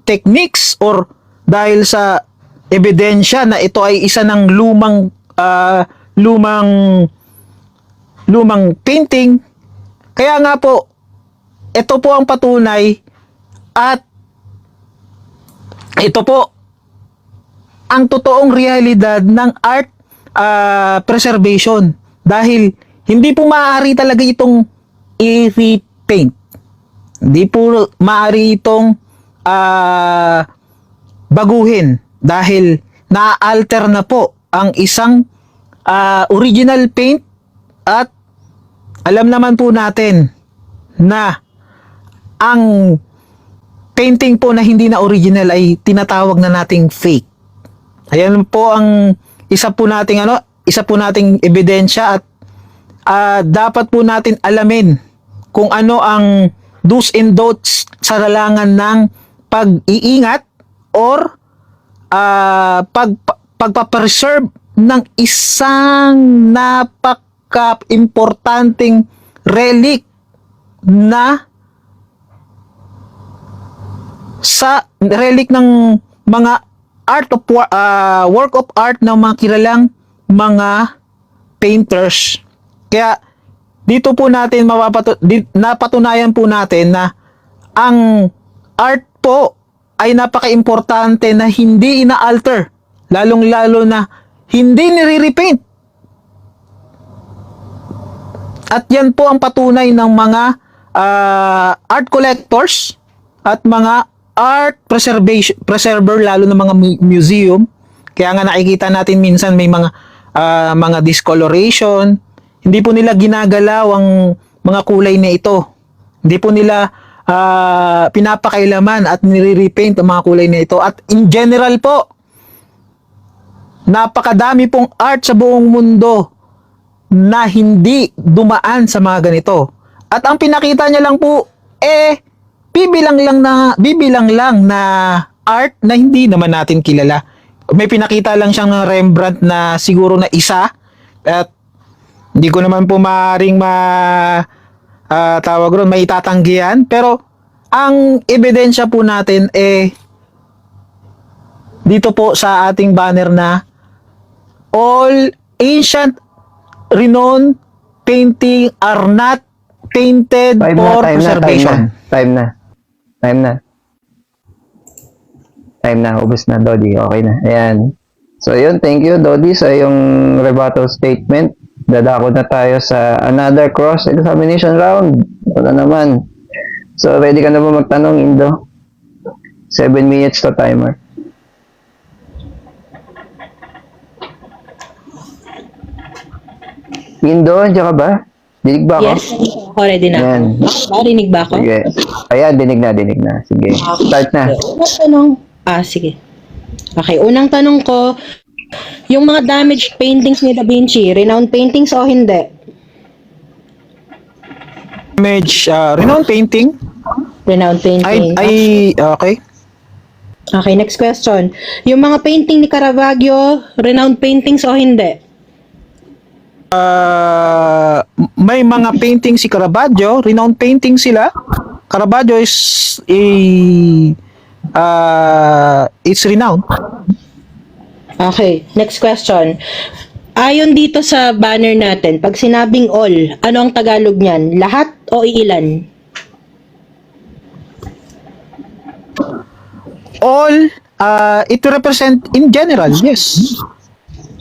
techniques or dahil sa ebidensya na ito ay isa ng lumang painting. Kaya nga po, ito po ang patunay at ito po ang totoong realidad ng art preservation. Dahil hindi po maaari talaga itong i-repaint. Hindi po maaari itong baguhin dahil na-alter na po ang isang original paint at alam naman po natin na ang painting po na hindi na original ay tinatawag na nating fake. Ayan po ang isa po nating ebidensya at dapat po natin alamin kung ano ang do's and don'ts sa larangan ng pag-iingat or pagpapreserve ng isang napaka-importanting relic na sa relic ng mga work of art ng mga kilalang mga painters. Kaya dito po natin napatunayan po natin na ang art po ay napaka-importante na hindi ina-alter, lalong-lalo na hindi nire-repaint. At yan po ang patunay ng mga art collectors at mga art preserver, lalo na mga museum. Kaya nga nakikita natin minsan may mga discoloration. Hindi po nila ginagalaw ang mga kulay na ito. Hindi po nila pinapakailaman at nire-repaint ang mga kulay na ito. At in general po, napakadami pong art sa buong mundo na hindi dumaan sa mga ganito. At ang pinakita niya lang po, bibilang lang na art na hindi naman natin kilala. May pinakita lang siyang Rembrandt na siguro na isa, at hindi ko naman po maaaring tawag ron, may itatanggihan. Pero ang ebidensya po natin dito po sa ating banner na all ancient renowned painting are not painted for preservation. Time na, ubos na, Dodi. Okay na. Ayan. So, yun. Thank you, Dodi, sa iyong rebuttal statement. Dadako na tayo sa another cross-examination round. Wala naman. So, ready ka na ba magtanong, Indo? 7 minutes to timer. Indo, andiyan ka ba? Dinig ba ako? Yes, ako ready na. Ayan. Narinig ba ako? Sige. Ayan, dinig na. Sige. Start na. Unang tanong, sige. Okay, unang tanong ko, yung mga damaged paintings ni Da Vinci, renowned paintings o hindi? Renowned painting? Renowned painting. Okay. Okay, next question. Yung mga painting ni Caravaggio, renowned paintings o hindi? May mga painting si Caravaggio, renowned painting sila. Caravaggio is it's renowned. Okay, next question. Ayon dito sa banner natin, pag sinabing all, ano ang Tagalog niyan? Lahat o iilan? All, it represent in general, yes.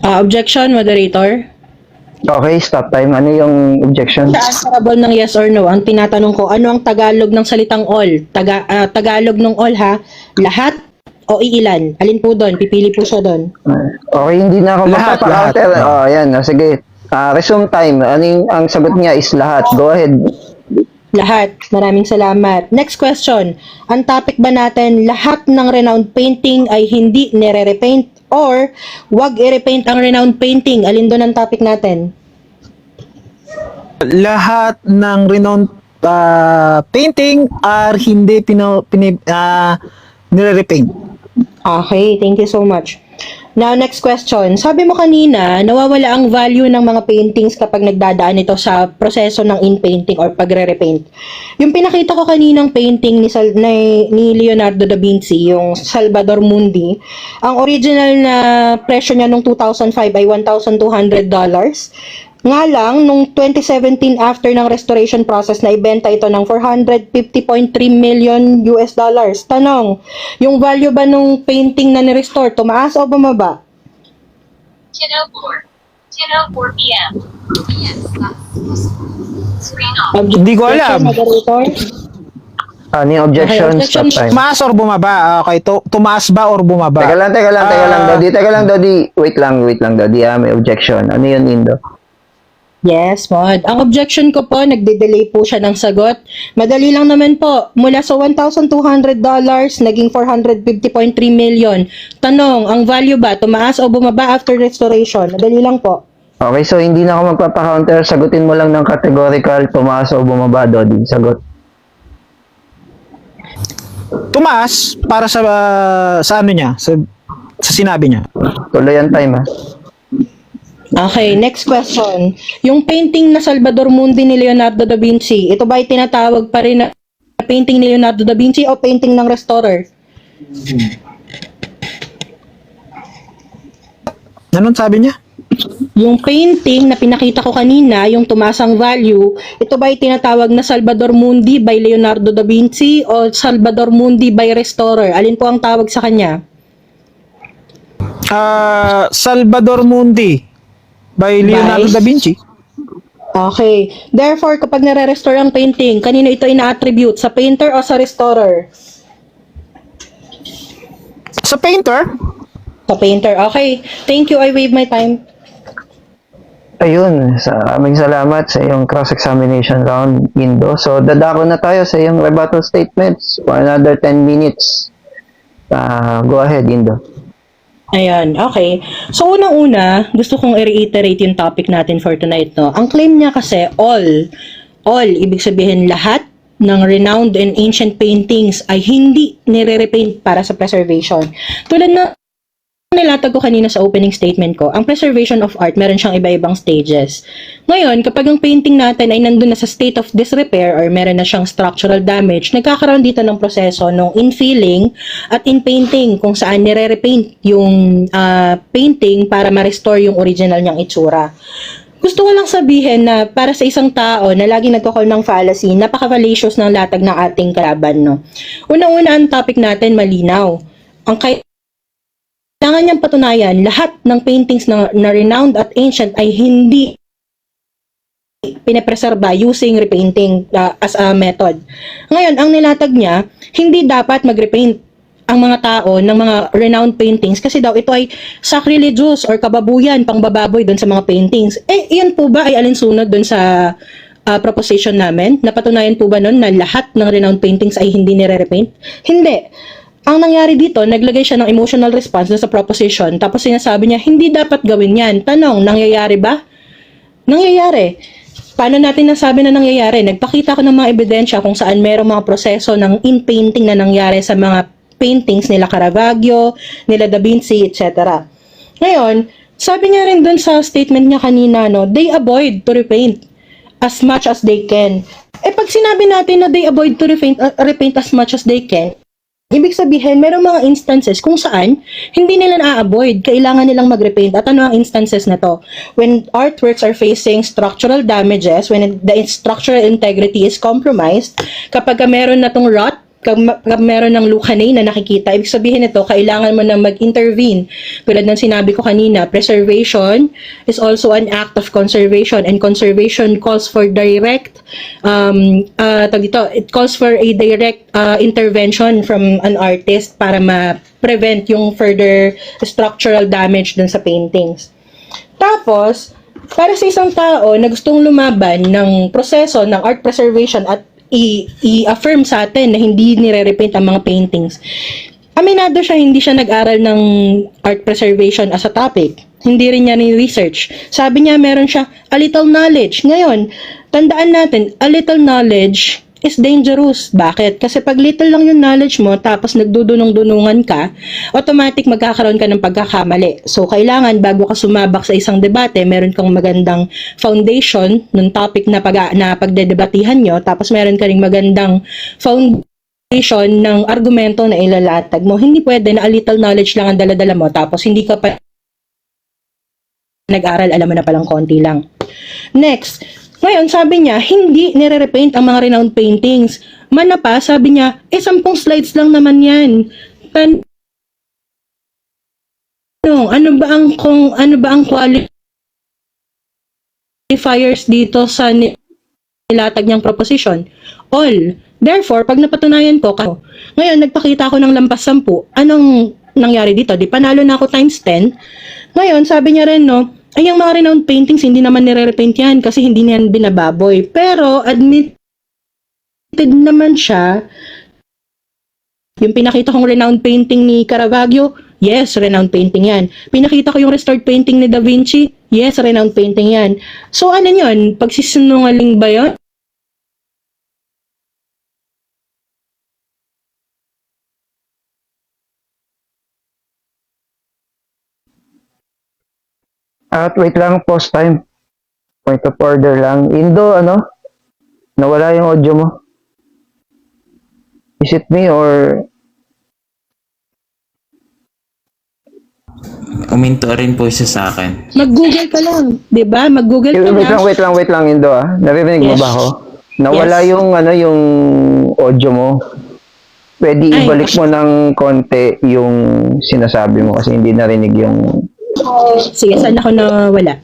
Objection, moderator? Okay, stop time. Ano yung objection? Sa answerable ng yes or no, ang tinatanong ko, ano ang Tagalog ng salitang all? Tagalog ng all ha? Lahat o iilan? Alin po doon? Pipili po siya doon. Okay, hindi na ako Lahat. magpapa-counter. Ayan. Sige. Resume time. Ang sagot niya is lahat. Go ahead. Lahat. Maraming salamat. Next question. Ang topic ba natin, lahat ng renowned painting ay hindi nire-repaint or wag i-repaint ang renowned painting? Alin doon ang topic natin? Lahat ng renowned painting are hindi nire-repaint. Okay, thank you so much. Now, next question. Sabi mo kanina, nawawala ang value ng mga paintings kapag nagdadaan ito sa proseso ng in-painting or pagre-repaint. Yung pinakita ko kaninang painting ni Leonardo da Vinci, yung Salvator Mundi, ang original na presyo niya nung 2005 ay $1,200. Nga lang, nung 2017 after ng restoration process na ibenta ito ng $450.3 million. Tanong, yung value ba nung painting na ni-restore, tumaas o bumaba? 10:04 p.m. Yes, that's screen off. Hindi ko alam. Moderator? Ano yung objection? Okay, objection. Stop time. Tumaas or bumaba? Okay, tumaas ba or bumaba? Teka lang, Dodi. Wait lang, Dodi. May objection. Ano yun, Indo? Yes, Mod. Ang objection ko po, nagde-delay po siya ng sagot. Madali lang naman po. Mula sa $1,200, naging $450.3 million. Tanong, ang value ba, tumaas o bumaba after restoration? Madali lang po. Okay, so hindi na ako magpapa-counter. Sagutin mo lang ng categorical, tumaas o bumaba, Dodi. Sagot. Tumaas para sa ano niya, sa sinabi niya. Tuloy ang time, ha? Okay, next question. Yung painting na Salvator Mundi ni Leonardo da Vinci, ito ba ay tinatawag pa rin na painting ni Leonardo da Vinci o painting ng restorer? Anong sabi niya? Yung painting na pinakita ko kanina, yung tumasang value, ito ba ay tinatawag na Salvator Mundi by Leonardo da Vinci o Salvator Mundi by restorer? Alin po ang tawag sa kanya? Salvator Mundi by Leonardo da Vinci. Okay. Therefore, kapag nare-restore ang painting, kanino ito ina-attribute? Sa painter o sa restorer? Sa painter, Sa painter. Okay. Thank you. I waive my time. Ayun, aming salamat sa iyong cross-examination round, Indo. So, dadako na tayo sa iyong rebuttal statements for another 10 minutes. Go ahead, Indo. Ayan, okay. So, unang-una, gusto kong i-reiterate yung topic natin for tonight, no? Ang claim niya kasi, all, ibig sabihin lahat ng renowned and ancient paintings ay hindi nire-repaint para sa preservation. Tulad na nilatag ko kanina sa opening statement ko, ang preservation of art, meron siyang iba-ibang stages. Ngayon, kapag ang painting natin ay nandun na sa state of disrepair or meron na siyang structural damage, nagkakaroon dito ng proseso ng infilling at in-painting kung saan nire-repaint yung painting para ma-restore yung original niyang itsura. Gusto ko lang sabihin na para sa isang tao na laging nagkakol ng fallacy, napaka-fallacious ng latag ng ating kalaban, no? Unang-una, ang topic natin malinaw. Ang kailangan niyang patunayan, lahat ng paintings na renowned at ancient ay hindi pinapreserba using repainting as a method. Ngayon, ang nilatag niya, hindi dapat mag-repaint ang mga tao ng mga renowned paintings kasi daw ito ay sacrilegious or kababuyan, pangbababoy doon sa mga paintings. Iyan po ba ay alinsunod doon sa proposition namin? Napatunayan po ba noon na lahat ng renowned paintings ay hindi nire-repaint? Hindi. Ang nangyari dito, naglagay siya ng emotional response sa proposition, tapos sinasabi niya, hindi dapat gawin yan. Tanong, nangyayari ba? Nangyayari. Paano natin nasabi na nangyayari? Nagpakita ko ng mga ebidensya kung saan merong mga proseso ng in-painting na nangyari sa mga paintings nila Caravaggio, nila Da Vinci, etc. Ngayon, sabi niya rin dun sa statement niya kanina, no, they avoid to repaint as much as they can. Pag sinabi natin na they avoid to repaint as much as they can, ibig sabihin, merong mga instances kung saan hindi nila na-avoid, kailangan nilang mag-repaint. At ano ang instances na to? When artworks are facing structural damages, when the structural integrity is compromised, kapag meron na tong rot, kapag meron ng lukanay na nakikita, ibig sabihin nito, kailangan mo na mag-intervene. Tulad ng sinabi ko kanina, preservation is also an act of conservation, and conservation calls for direct it calls for a direct intervention from an artist para ma-prevent yung further structural damage dun sa paintings. Tapos, para sa isang tao na gustong lumaban ng proseso ng art preservation at i-affirm sa atin na hindi nire-repaint ang mga paintings, aminado siya, hindi siya nag-aral ng art preservation as a topic. Hindi rin niya ni-research. Sabi niya, meron siya a little knowledge. Ngayon, tandaan natin, a little knowledge is dangerous. Bakit? Kasi pag little lang yung knowledge mo, tapos nagdudunong-dunungan ka, automatic magkakaroon ka ng pagkakamali. So, kailangan, bago ka sumabak sa isang debate, meron kang magandang foundation ng topic na pagdedebatihan nyo, tapos meron ka ring magandang foundation ng argumento na ilalatag mo. Hindi pwede na a little knowledge lang ang dala-dala mo, tapos hindi ka pa nag-aral, alam mo na palang konti lang. Next, ngayon, sabi niya, hindi nire-repaint ang mga renowned paintings. Mana pa, sabi niya, 10 slides lang naman yan. Ano ba ang qualifiers dito sa nilatag niyang proposition? All. Therefore, pag napatunayan ko, ngayon, nagpakita ako ng lampas 10. Anong nangyari dito? Di panalo na ako times 10. Ngayon, sabi niya rin, no, ay, yung mga renowned paintings, hindi naman nire-repaint yan kasi hindi niyan binababoy. Pero, admitted naman siya, yung pinakita kong renowned painting ni Caravaggio, yes, renowned painting yan. Pinakita ko yung restored painting ni Da Vinci, yes, renowned painting yan. So, ano yun? Pagsisinungaling ba yun? At wait lang, pause time. Point of order lang. Indo, nawala yung audio mo. Is it me or... Uminto rin po siya sa akin. Mag-google ka lang, di ba? Mag-google ka lang. Wait lang, Indo, Naririnig mo Yes. ba ako? Nawala Yes. yung audio mo. Pwede ibalik mo ng konti yung sinasabi mo kasi hindi narinig yung... Sige, saan ako nawala?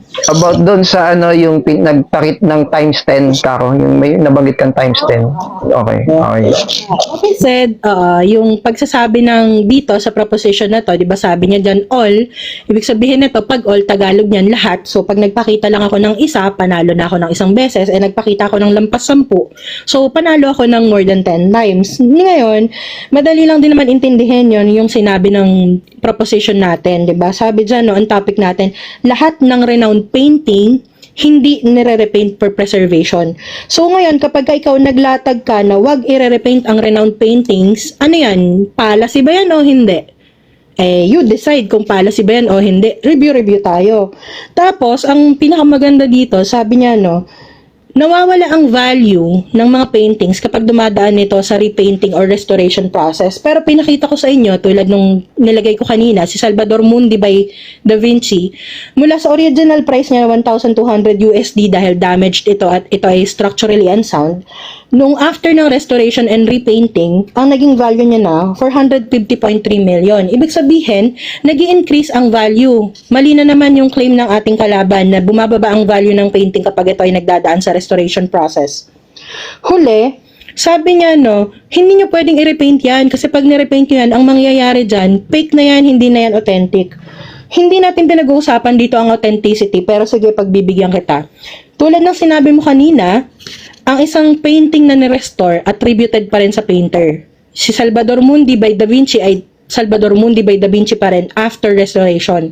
About doon sa ano, yung nagtakit ng times 10, Kako, yung may nabanggit kang times 10. Okay, okay. Like I said, yung pagsasabi ng dito sa proposition na to, di ba sabi niya dyan all, ibig sabihin nito, pag all, Tagalog niyan lahat. So, pag nagpakita lang ako ng isa, panalo na ako ng isang beses, nagpakita ako ng lampas 10. So, panalo ako ng more than 10 times. Ngayon, madali lang din naman intindihin yon yung sinabi ng proposition natin, di ba? Sabi dyan, no, ang topic natin, lahat ng renowned painting hindi nire-repaint for preservation. So ngayon, kapag ikaw naglatag ka na wag i-repaint ang renowned paintings, ano yan? Policy ba yan o hindi? You decide kung policy ba yan o hindi. Review tayo. Tapos, ang pinakamaganda dito, sabi niya, no, nawawala ang value ng mga paintings kapag dumadaan nito sa repainting or restoration process. Pero pinakita ko sa inyo, tulad nung nilagay ko kanina, si Salvador Mundi by Da Vinci, mula sa original price niya, $1,200 dahil damaged ito at ito ay structurally unsound. Nung after ng restoration and repainting, ang naging value niya na 450.3 million. Ibig sabihin, nag-i-increase ang value. Mali na naman yung claim ng ating kalaban na bumababa ang value ng painting kapag ito ay nagdadaan sa restoration process. Huli, sabi niya, no, hindi niyo pwedeng i-repaint yan kasi pag ni-repaint nyo yan, ang mangyayari dyan, fake na yan, hindi na yan authentic. Hindi natin pinag-uusapan dito ang authenticity, pero sige, pagbibigyan kita. Tulad ng sinabi mo kanina, ang isang painting na ni-restore, attributed pa rin sa painter. Si Salvador Mundi by Da Vinci ay Salvador Mundi by Da Vinci pa rin after restoration.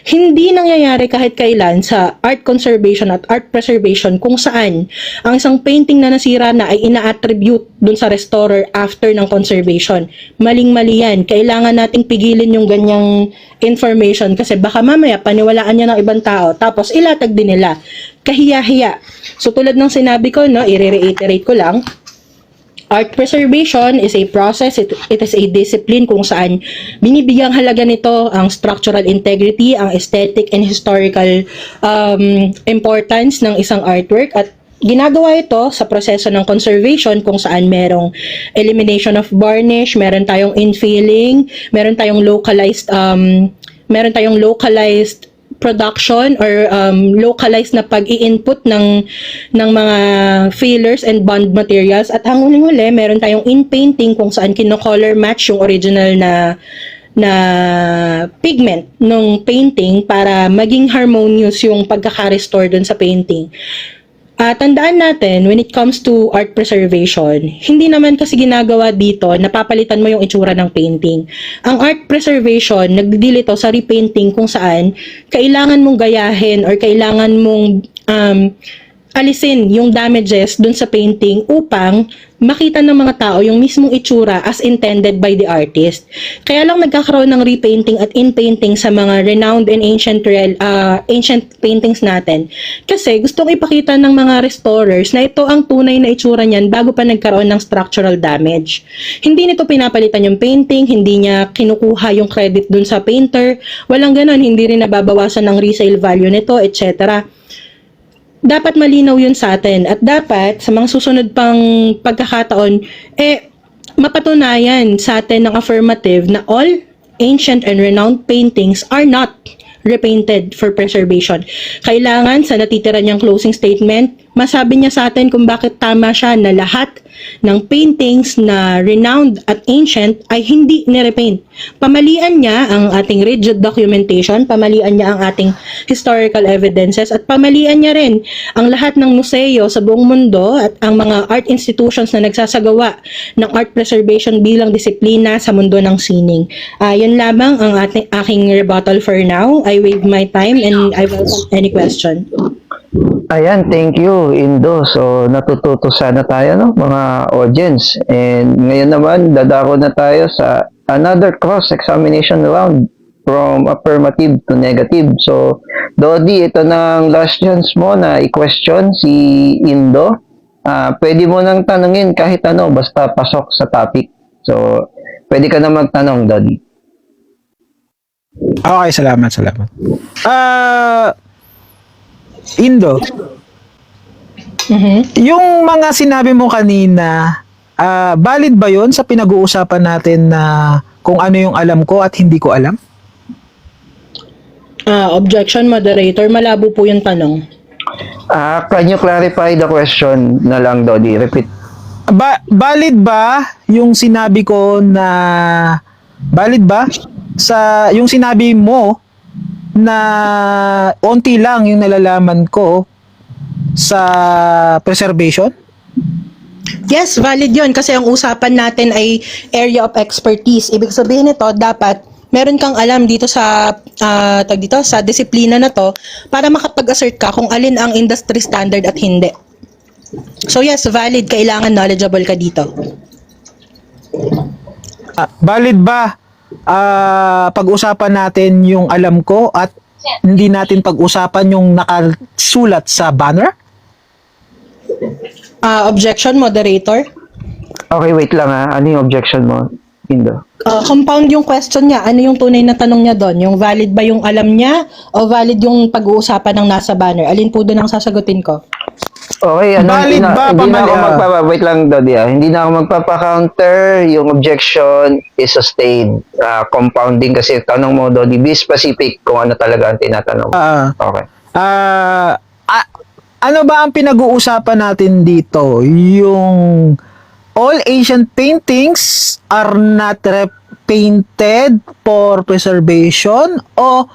Hindi nangyayari kahit kailan sa art conservation at art preservation kung saan ang isang painting na nasira na ay ina-attribute dun sa restorer after ng conservation. Maling-mali yan. Kailangan nating pigilin yung ganyang information kasi baka mamaya paniwalaan niya ng ibang tao tapos ilatag din nila. Kahiya-hiya. So tulad ng sinabi ko, no, i-reiterate ko lang, art preservation is a process, it is a discipline kung saan binibigyang halaga nito ang structural integrity, ang aesthetic and historical importance ng isang artwork at ginagawa ito sa proseso ng conservation kung saan merong elimination of varnish, meron tayong infilling, meron tayong localized production or localized na pag-i-input ng mga fillers and bond materials at ang huling-huli meron tayong in-painting kung saan kino-color match yung original na pigment ng painting para maging harmonious yung pagkaka-restore dun sa painting. Tandaan natin, when it comes to art preservation, hindi naman kasi ginagawa dito, napapalitan mo yung itsura ng painting. Ang art preservation, nagdi-deal ito sa repainting kung saan kailangan mong gayahin or kailangan mong alisin yung damages dun sa painting upang makita ng mga tao yung mismong itsura as intended by the artist. Kaya lang nagkakaroon ng repainting at in-painting sa mga renowned and ancient paintings natin. Kasi gustong ipakita ng mga restorers na ito ang tunay na itsura niyan bago pa nagkaroon ng structural damage. Hindi nito pinapalitan yung painting, hindi niya kinukuha yung credit dun sa painter, walang ganon, hindi rin nababawasan ng resale value nito, etc. Dapat malinaw yun sa atin at dapat sa mga susunod pang pagkakataon mapatunayan sa atin ng affirmative na all ancient and renowned paintings are not repainted for preservation. Kailangan sa natitira niyang closing statement, masabi niya sa atin kung bakit tama siya na lahat ng paintings na renowned at ancient ay hindi nirepaint. Pamalian niya ang ating rigid documentation, pamalian niya ang ating historical evidences, at pamalian niya rin ang lahat ng museo sa buong mundo at ang mga art institutions na nagsasagawa ng art preservation bilang disiplina sa mundo ng sining. Yun lamang ang aking rebuttal for now. I waive my time and I welcome any question. Ayan, thank you, Indo. So, natututo sana tayo, no, mga audience. And ngayon naman, dadako na tayo sa another cross-examination round from affirmative to negative. So, Dodi, ito ng last chance mo na i-question si Indo. Pwede mo nang tanungin kahit ano, basta pasok sa topic. So, pwede ka na magtanong, Dodi. Okay, salamat. Indo, yung mga sinabi mo kanina, valid ba yun sa pinag-uusapan natin na kung ano yung alam ko at hindi ko alam? Objection, moderator. Malabo po yung tanong. Can you clarify the question na lang, Dodi? Repeat. Valid ba yung sinabi ko na valid ba sa yung sinabi mo na onti lang yung nalalaman ko sa preservation? Yes, valid yun kasi ang usapan natin ay area of expertise. Ibig sabihin nito, dapat meron kang alam dito sa sa disiplina na to para makapag-assert ka kung alin ang industry standard at hindi. So yes, valid. Kailangan knowledgeable ka dito. Valid ba pag-usapan natin yung alam ko at hindi natin pag-usapan yung nakasulat sa banner? Objection, moderator. Okay, wait lang ha. Ano yung objection mo, Indo? Compound yung question niya. Ano yung tunay na tanong niya doon? Yung valid ba yung alam niya o valid yung pag-uusapan ng nasa banner? Alin po doon ang sasagutin ko? Okay, Valid ba, hindi na ako Pamela? wait lang, Dodi. Hindi na ako magpapa-counter. Yung objection is sustained. Compounding kasi tanong mo, Dodi. Be specific kung ano talaga ang tinatanong mo. Okay. Ano ba ang pinag-uusapan natin dito? Yung all ancient paintings are not painted for preservation o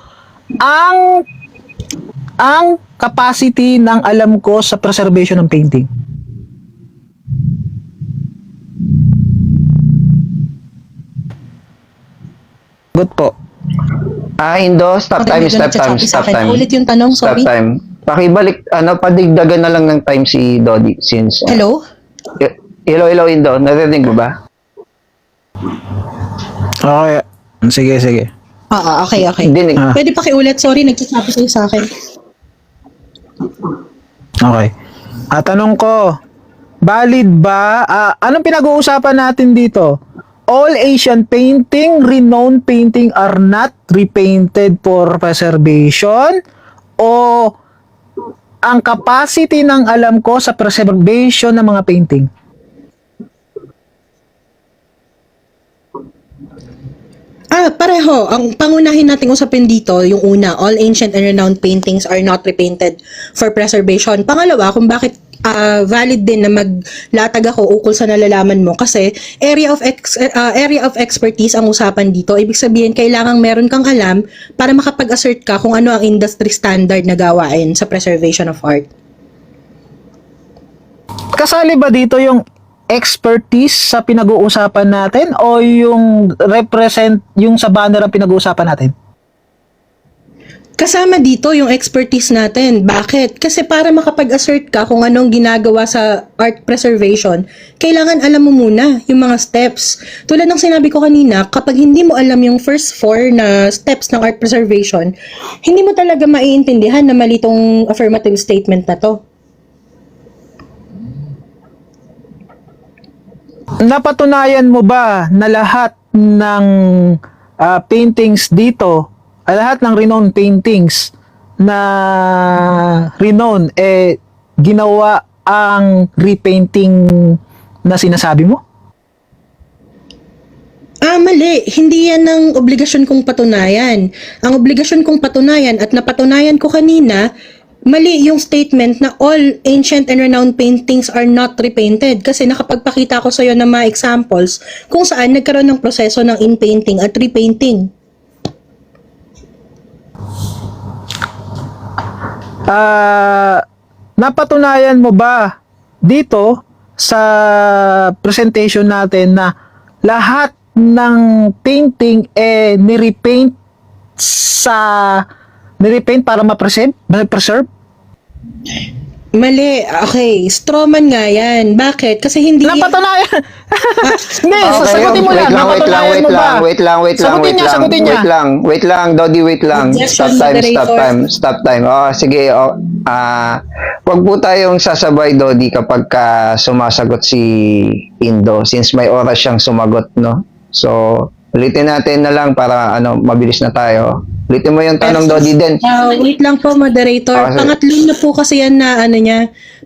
ang capacity ng alam ko sa preservation ng painting? Good po. Indo, stop time, stop time, stop time. Ulit yung tanong, Stop sorry. time. Pakibalik, padigdagan na lang ng time si Dodi since... Hello? Hello, Indo. Narinig mo ba? Okay. Sige. Okay. Dinig. Pwede pakiulit, sorry, nagsasabi kayo sa akin. Okay. Tanong ko, valid ba? Anong pinag-uusapan natin dito? All Asian painting, renowned painting are not repainted for preservation o ang capacity ng alam ko sa preservation ng mga painting? Pareho. Ang pangunahin nating usapin dito, yung una, all ancient and renowned paintings are not repainted for preservation. Pangalawa, kung bakit valid din na maglatag ako ukol sa nalalaman mo kasi area of expertise ang usapan dito. Ibig sabihin, kailangang meron kang alam para makapag-assert ka kung ano ang industry standard na gawain sa preservation of art. Kasali ba dito yung expertise sa pinag-uusapan natin o yung yung sa banner ang pinag-uusapan natin? Kasama dito yung expertise natin. Bakit? Kasi para makapag-assert ka kung anong ginagawa sa art preservation, kailangan alam mo muna yung mga steps. Tulad ng sinabi ko kanina, kapag hindi mo alam yung first 4 na steps ng art preservation, hindi mo talaga maiintindihan na mali tong affirmative statement na to. Napatunayan mo ba na lahat ng paintings dito, lahat ng renowned paintings na renowned ginawa ang repainting na sinasabi mo? Mali. Hindi yan ang obligasyon kong patunayan. Ang obligasyon kong patunayan at napatunayan ko kanina, mali yung statement na all ancient and renowned paintings are not repainted kasi nakapagpakita ko sa iyo ng mga examples kung saan nagkaroon ng proseso ng in-painting at repainting. Napatunayan mo ba dito sa presentation natin na lahat ng painting ni-repaint para ma-preserve? Mali. Okay. Strawman nga yan. Bakit? Kasi hindi... Napatunayan! Hindi, sagutin mo lang. Napatunayan mo ba? Wait lang. Sagutin niya. Wait lang, Dodi, wait lang. Objection, Stop time. Sige, wag po tayong sasabay, Dodi, kapag sumasagot si Indo, since may oras siyang sumagot, no? So, ulitin natin na lang para mabilis na tayo. Ulitin mo yung tanong, Dodi, din. Wait lang po, moderator. Pangatlo na po kasi yan na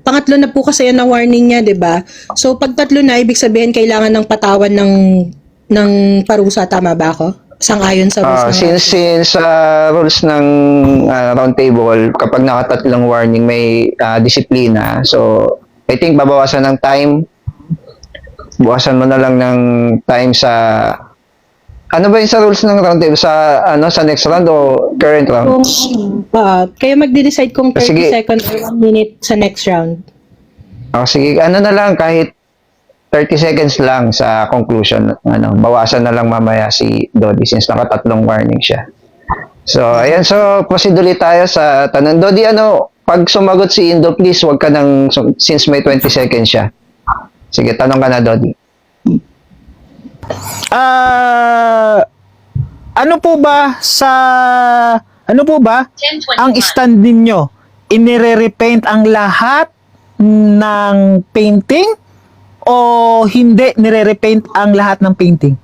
pangatlo na po kasi yan na warning niya, 'di ba? So pag tatlo na, ibig sabihin kailangan ng patawan ng parusa, tama ba ako? Sang-ayon sa rules ng Since rules ng round table, kapag nakatatlong warning may disiplina. So, I think babawasan ng time. Bawasan mo na lang ng time sa ano ba yung sa rules ng round table sa sa next round o current round? Kayo magde-decide kung 30 Sige. seconds or 1 minute sa next round. Sige, ano na lang kahit 30 seconds lang sa conclusion. Bawasan na lang mamaya si Dodi since nakatatlong warning siya. So, ayan. So, proceed ulit tayo sa tanong. Dodi, pag sumagot si Indo, please, wag ka nang, since may 20 seconds siya. Sige, tanong ka na, Dodi. Ano po ba ang 10:21. stand ninyo? Inire-repaint ang lahat ng painting o hindi nire-repaint ang lahat ng painting?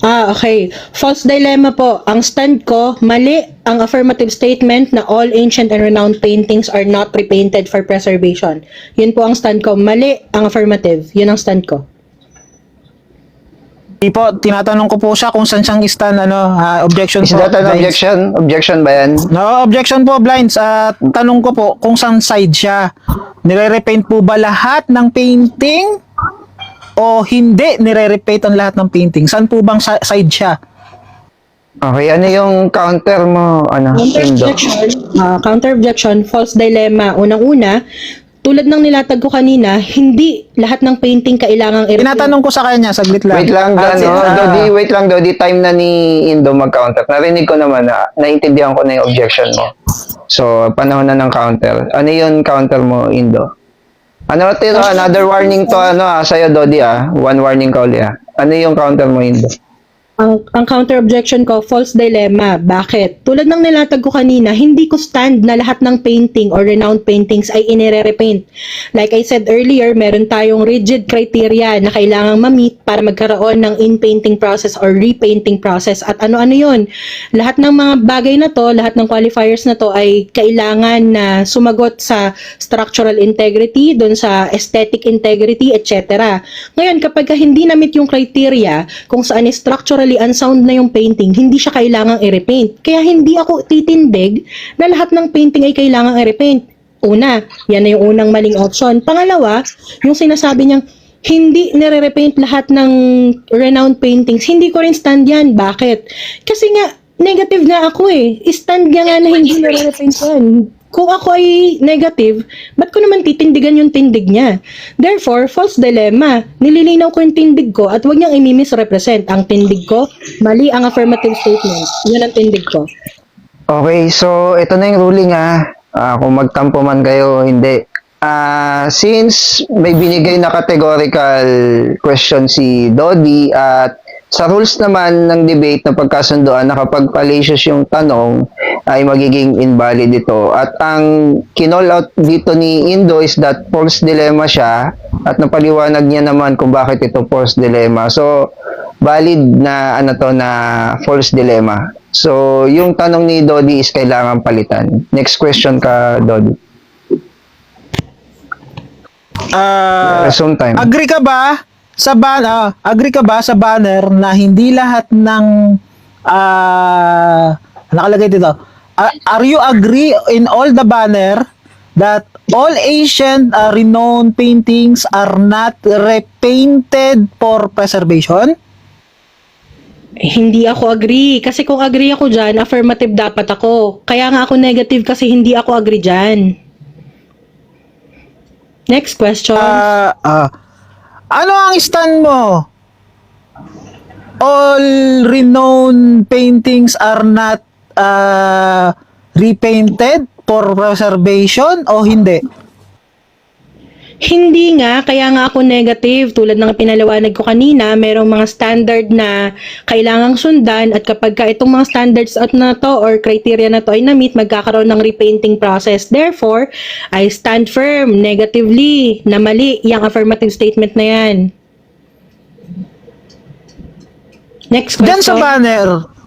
Okay. False dilemma po. Ang stand ko, mali ang affirmative statement na all ancient and renowned paintings are not repainted for preservation. Yun po ang stand ko. Mali ang affirmative. Yun ang stand ko. Di po, tinatanong ko po siya kung saan siyang stand, objection Is po. that an Blinds. objection? Objection ba yan? No, objection po, Blinds. Tanong ko po kung saan side siya. Nire-repaint po ba lahat ng painting o hindi nire-repaint ang lahat ng painting? Saan po bang side siya? Okay, ano yung counter mo, Indo? Counter objection, false dilemma. Unang-una, tulad ng nilatag ko kanina, hindi lahat ng painting kailangang Tinatanong ko sa kanya, saglit lang. Wait lang, Dodi. wait lang, Dodi. Time na ni Indo mag-counter. Narinig ko naman naintindihan ko na yung objection mo. So, panahon na ng counter. Ano yung counter mo, Indo? Another warning to, sa'yo, Dodi, One warning ka uli, Ano yung counter mo, Indo? Ang counter objection ko, false dilemma. Bakit? Tulad ng nilatag ko kanina, hindi ko stand na lahat ng painting or renowned paintings ay inire-repaint. Like I said earlier, meron tayong rigid criteria na kailangang ma-meet para magkaroon ng in-painting process or repainting process. At ano-ano yun? Lahat ng mga bagay na to, lahat ng qualifiers na to ay kailangan na sumagot sa structural integrity, dun sa aesthetic integrity, etc. Ngayon, kapag hindi na-meet yung criteria kung saan is structural unsound na yung painting, hindi siya kailangang i-repaint. Kaya hindi ako titindig na lahat ng painting ay kailangang i-repaint. Una, yan na yung unang maling option. Pangalawa, yung sinasabi niyang hindi nire-repaint lahat ng renowned paintings, hindi ko rin stand yan. Bakit? Kasi nga, negative nga ako eh. Stand niya nga na hindi nire-repaint yan. Kung ako ay negative, ba't ko naman titindigan yung tindig niya? Therefore, false dilemma. Nililinaw ko yung tindig ko at huwag niyang i-misrepresent. Ang tindig ko, mali ang affirmative statement. Yun ang tindig ko. Okay, so ito na yung ruling kung magtampo man kayo, hindi. Since may binigay na categorical question si Dodi at sa rules naman ng debate na pagkasunduan na kapag fallacious yung tanong ay magiging invalid ito. At ang kinall out dito ni Indo is that false dilemma siya at napaliwanag niya naman kung bakit ito false dilemma. So, valid na na false dilemma. So, yung tanong ni Dodi is kailangan palitan. Next question ka, Dodi. Resume time. Agree ka ba sa banner na hindi lahat ng nakalagay dito? Are you agree in all the banner that all ancient renowned paintings are not repainted for preservation? Hindi ako agree. Kasi kung agree ako dyan, affirmative dapat ako. Kaya nga ako negative kasi hindi ako agree dyan. Next question. Ano ang stand mo? All renowned paintings are not repainted for preservation o hindi? Hindi nga, kaya nga ako negative. Tulad ng pinaliwanag ko kanina, merong mga standard na kailangang sundan at kapag ka itong mga standards at na to or criteria na to ay na-meet, magkakaroon ng repainting process. Therefore, I stand firm negatively na mali yung affirmative statement na yan. Next question.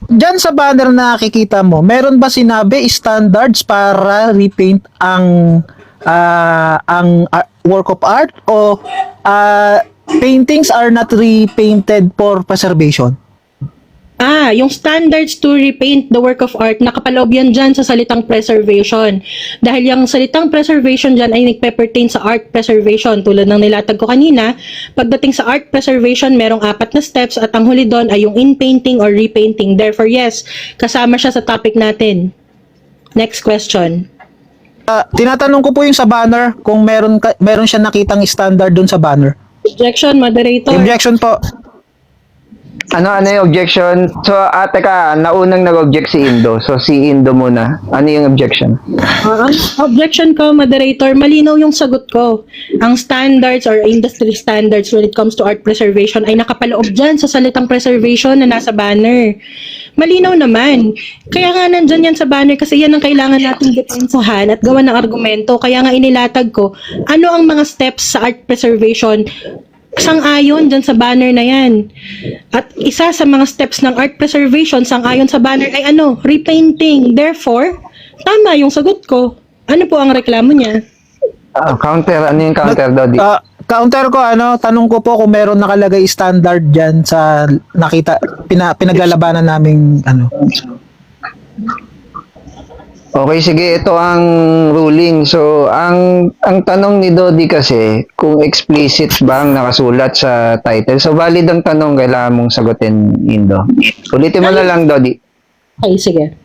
Diyan sa banner na nakikita mo, meron ba sinabi standards para repaint ang work of art o paintings are not repainted for preservation? Yung standards to repaint the work of art, nakapaloob yan dyan sa salitang preservation. Dahil yung salitang preservation dyan ay nagpe-pertain sa art preservation. Tulad ng nilatag ko kanina, pagdating sa art preservation, merong 4 na steps at ang huli doon ay yung in-painting or repainting. Therefore, yes, kasama siya sa topic natin. Next question. Tinatanong ko po yung sa banner kung meron siya nakitang standard dun sa banner. Objection, moderator. Objection po. Ano yung objection? So, teka, naunang nag-object si Indo. So, si Indo muna. Ano yung objection? Ang objection ko, moderator, malinaw yung sagot ko. Ang standards or industry standards when it comes to art preservation ay nakapaloob dyan sa salitang preservation na nasa banner. Malinaw naman. Kaya nga nandyan yan sa banner kasi yan ang kailangan nating depensahan at gawa ng argumento. Kaya nga inilatag ko, ano ang mga steps sa art preservation sang-ayon dyan sa banner na yan. At isa sa mga steps ng art preservation sang-ayon sa banner ay repainting. Therefore, tama yung sagot ko. Ano po ang reklamo niya? Counter. Ano yung counter, Dodi? Counter ko, tanong ko po kung meron nakalagay standard dyan sa pinaglalabanan naming Okay, sige, ito ang ruling. So, ang tanong ni Dodi kasi, kung explicit ba ang nakasulat sa title. So, valid ang tanong, kailangan mong sagutin, Indo. Ulitin mo na lang, Dodi. Okay, sige.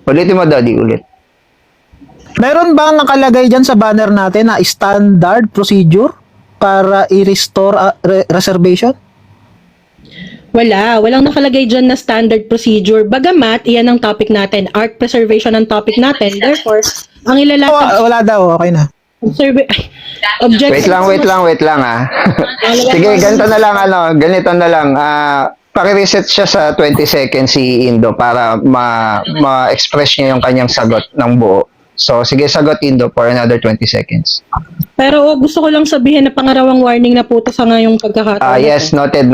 Ulitin mo, Dodi, ulit. Meron bang nakalagay dyan sa banner natin na standard procedure para i-restore reservation? Walang nakalagay dyan na standard procedure. Bagamat, iyan ang topic natin. Art preservation ang topic natin. Therefore, ang ilalakad... Wala daw, okay na. Objection. Wait lang, Sige, ganito na lang, paki-reset siya sa 20 seconds si Indo para ma-express niya yung kanyang sagot ng buo. So, sige, sagot Indo for another 20 seconds. Pero gusto ko lang sabihin na pangarawang warning na po ito sa ngayong pagkakataon. Yes, noted.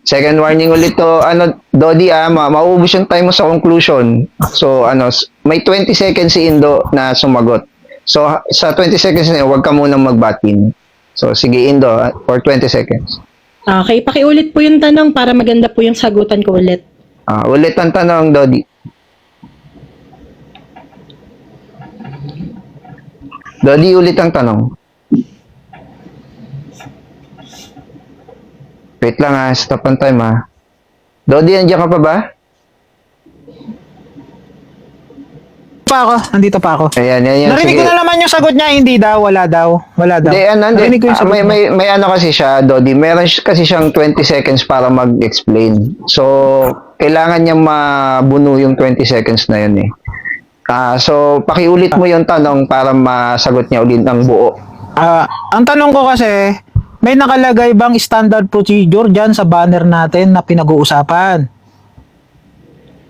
Second warning ulit to, Dodi, mauubos yung time mo sa conclusion. So, may 20 seconds si Indo na sumagot. So, sa 20 seconds na yun, huwag ka munang magbatin. So, sige, Indo, for 20 seconds. Okay, pakiulit po yung tanong para maganda po yung sagutan ko ulit. Ulit ang tanong, Dodi. Dodi, ulit ang tanong. Wait lang stop on time Dodi, nandiyan ka pa ba? Nandito pa ako. Ayan. Narinig Sige. ko na naman yung sagot niya, hindi daw, wala daw. Hindi, Narinig ko yung sagot niya. may kasi siya, Dodi. Meron kasi siyang 20 seconds para mag-explain. So, kailangan niya mabuno yung 20 seconds na yun so, pakiulit mo yung tanong para masagot niya ulit ang buo. Ang tanong ko kasi, may nakalagay bang standard procedure dyan sa banner natin na pinag-uusapan?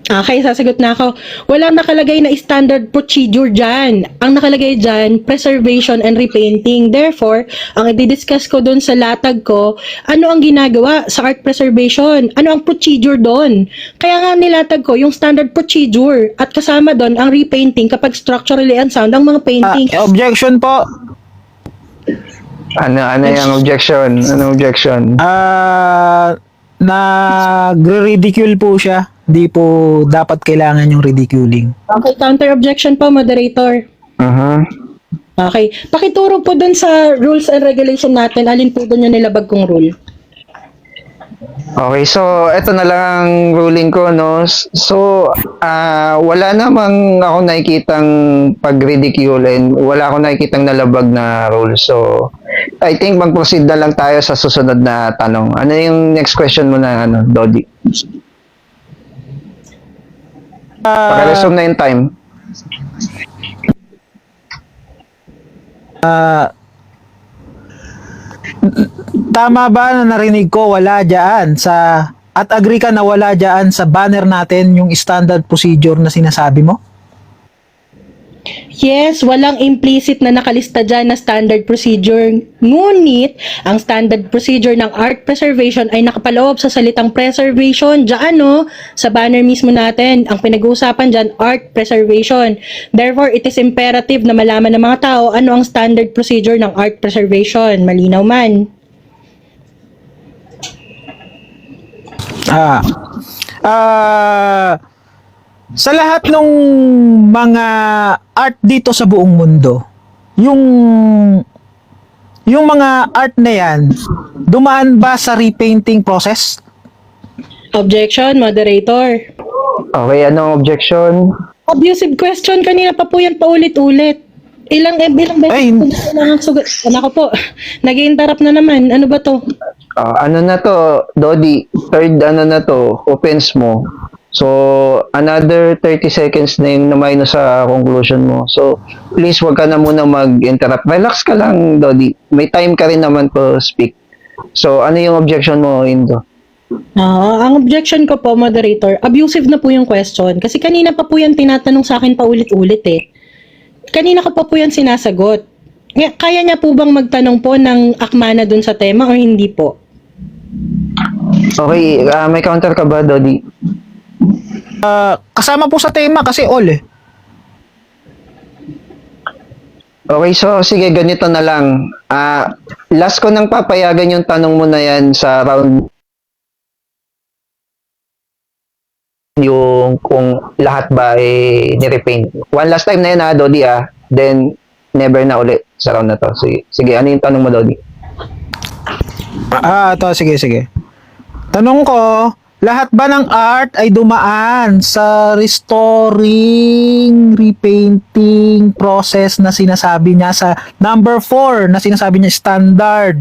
Okay, sasagot na ako. Walang nakalagay na standard procedure dyan. Ang nakalagay dyan, preservation and repainting. Therefore, ang i-discuss ko dun sa latag ko, ano ang ginagawa sa art preservation? Ano ang procedure dun? Kaya nga nilatag ko yung standard procedure at kasama dun ang repainting kapag structurally unsound ang mga painting. Objection po. Ano yung objection? Ano objection? Nagre-ridicule po siya. Hindi po dapat kailangan yung ridiculing. Okay, counter objection po, moderator. Okay, pakituro po dun sa rules and regulation natin, alin po dun yung nilabag kong rule. Okay, so eto na lang ang ruling ko, So, wala namang ako nakikitang pag-ridicule and wala akong nakikitang nalabag na rule. So, I think mag-proceed na lang tayo sa susunod na tanong. Ano yung next question mo na, Dodi? Paki-resume na yung time. Tama ba na narinig ko wala dyan at agree ka na wala dyan sa banner natin yung standard procedure na sinasabi mo? Yes, walang implicit na nakalista dyan na standard procedure. Ngunit, ang standard procedure ng art preservation ay nakapaloob sa salitang preservation. Diyan, sa banner mismo natin. Ang pinag-uusapan dyan, art preservation. Therefore, it is imperative na malaman ng mga tao ano ang standard procedure ng art preservation. Malinaw man. Sa lahat ng mga art dito sa buong mundo, yung mga art na yan, dumaan ba sa repainting process? Objection, moderator. Okay, anong objection? Abusive question, kanina pa po yan paulit-ulit. Ilang beses Ay, po ba kailangan sugat? Nako po, nag-interrupt na naman. Ano ba to? Ano na to, Dodi? Third ano na to, offense mo. So, another 30 seconds na yung na-minus sa conclusion mo. So, please wag ka na muna mag-interrupt. Relax ka lang, Dodi. May time ka rin naman to speak. So, ano yung objection mo, Indo? Ang objection ko po, moderator, abusive na po yung question. Kasi kanina pa po yan tinatanong sa akin paulit-ulit eh. Kanina ko pa po yan sinasagot. Kaya niya po bang magtanong po ng akma na dun sa tema o hindi po? Okay, may counter ka ba, Dodi? Kasama po sa tema kasi all eh. Okay, so sige, ganito na lang. Last ko nang papayagan yung tanong mo na yan sa round yung kung lahat ba ni-repaint. One last time na yun Dodi then never na ulit sa round na to. Sige, ano yung tanong mo, Dodi? Sige. Tanong ko, lahat ba ng art ay dumaan sa restoring, repainting process na sinasabi niya sa number 4 na sinasabi niya standard?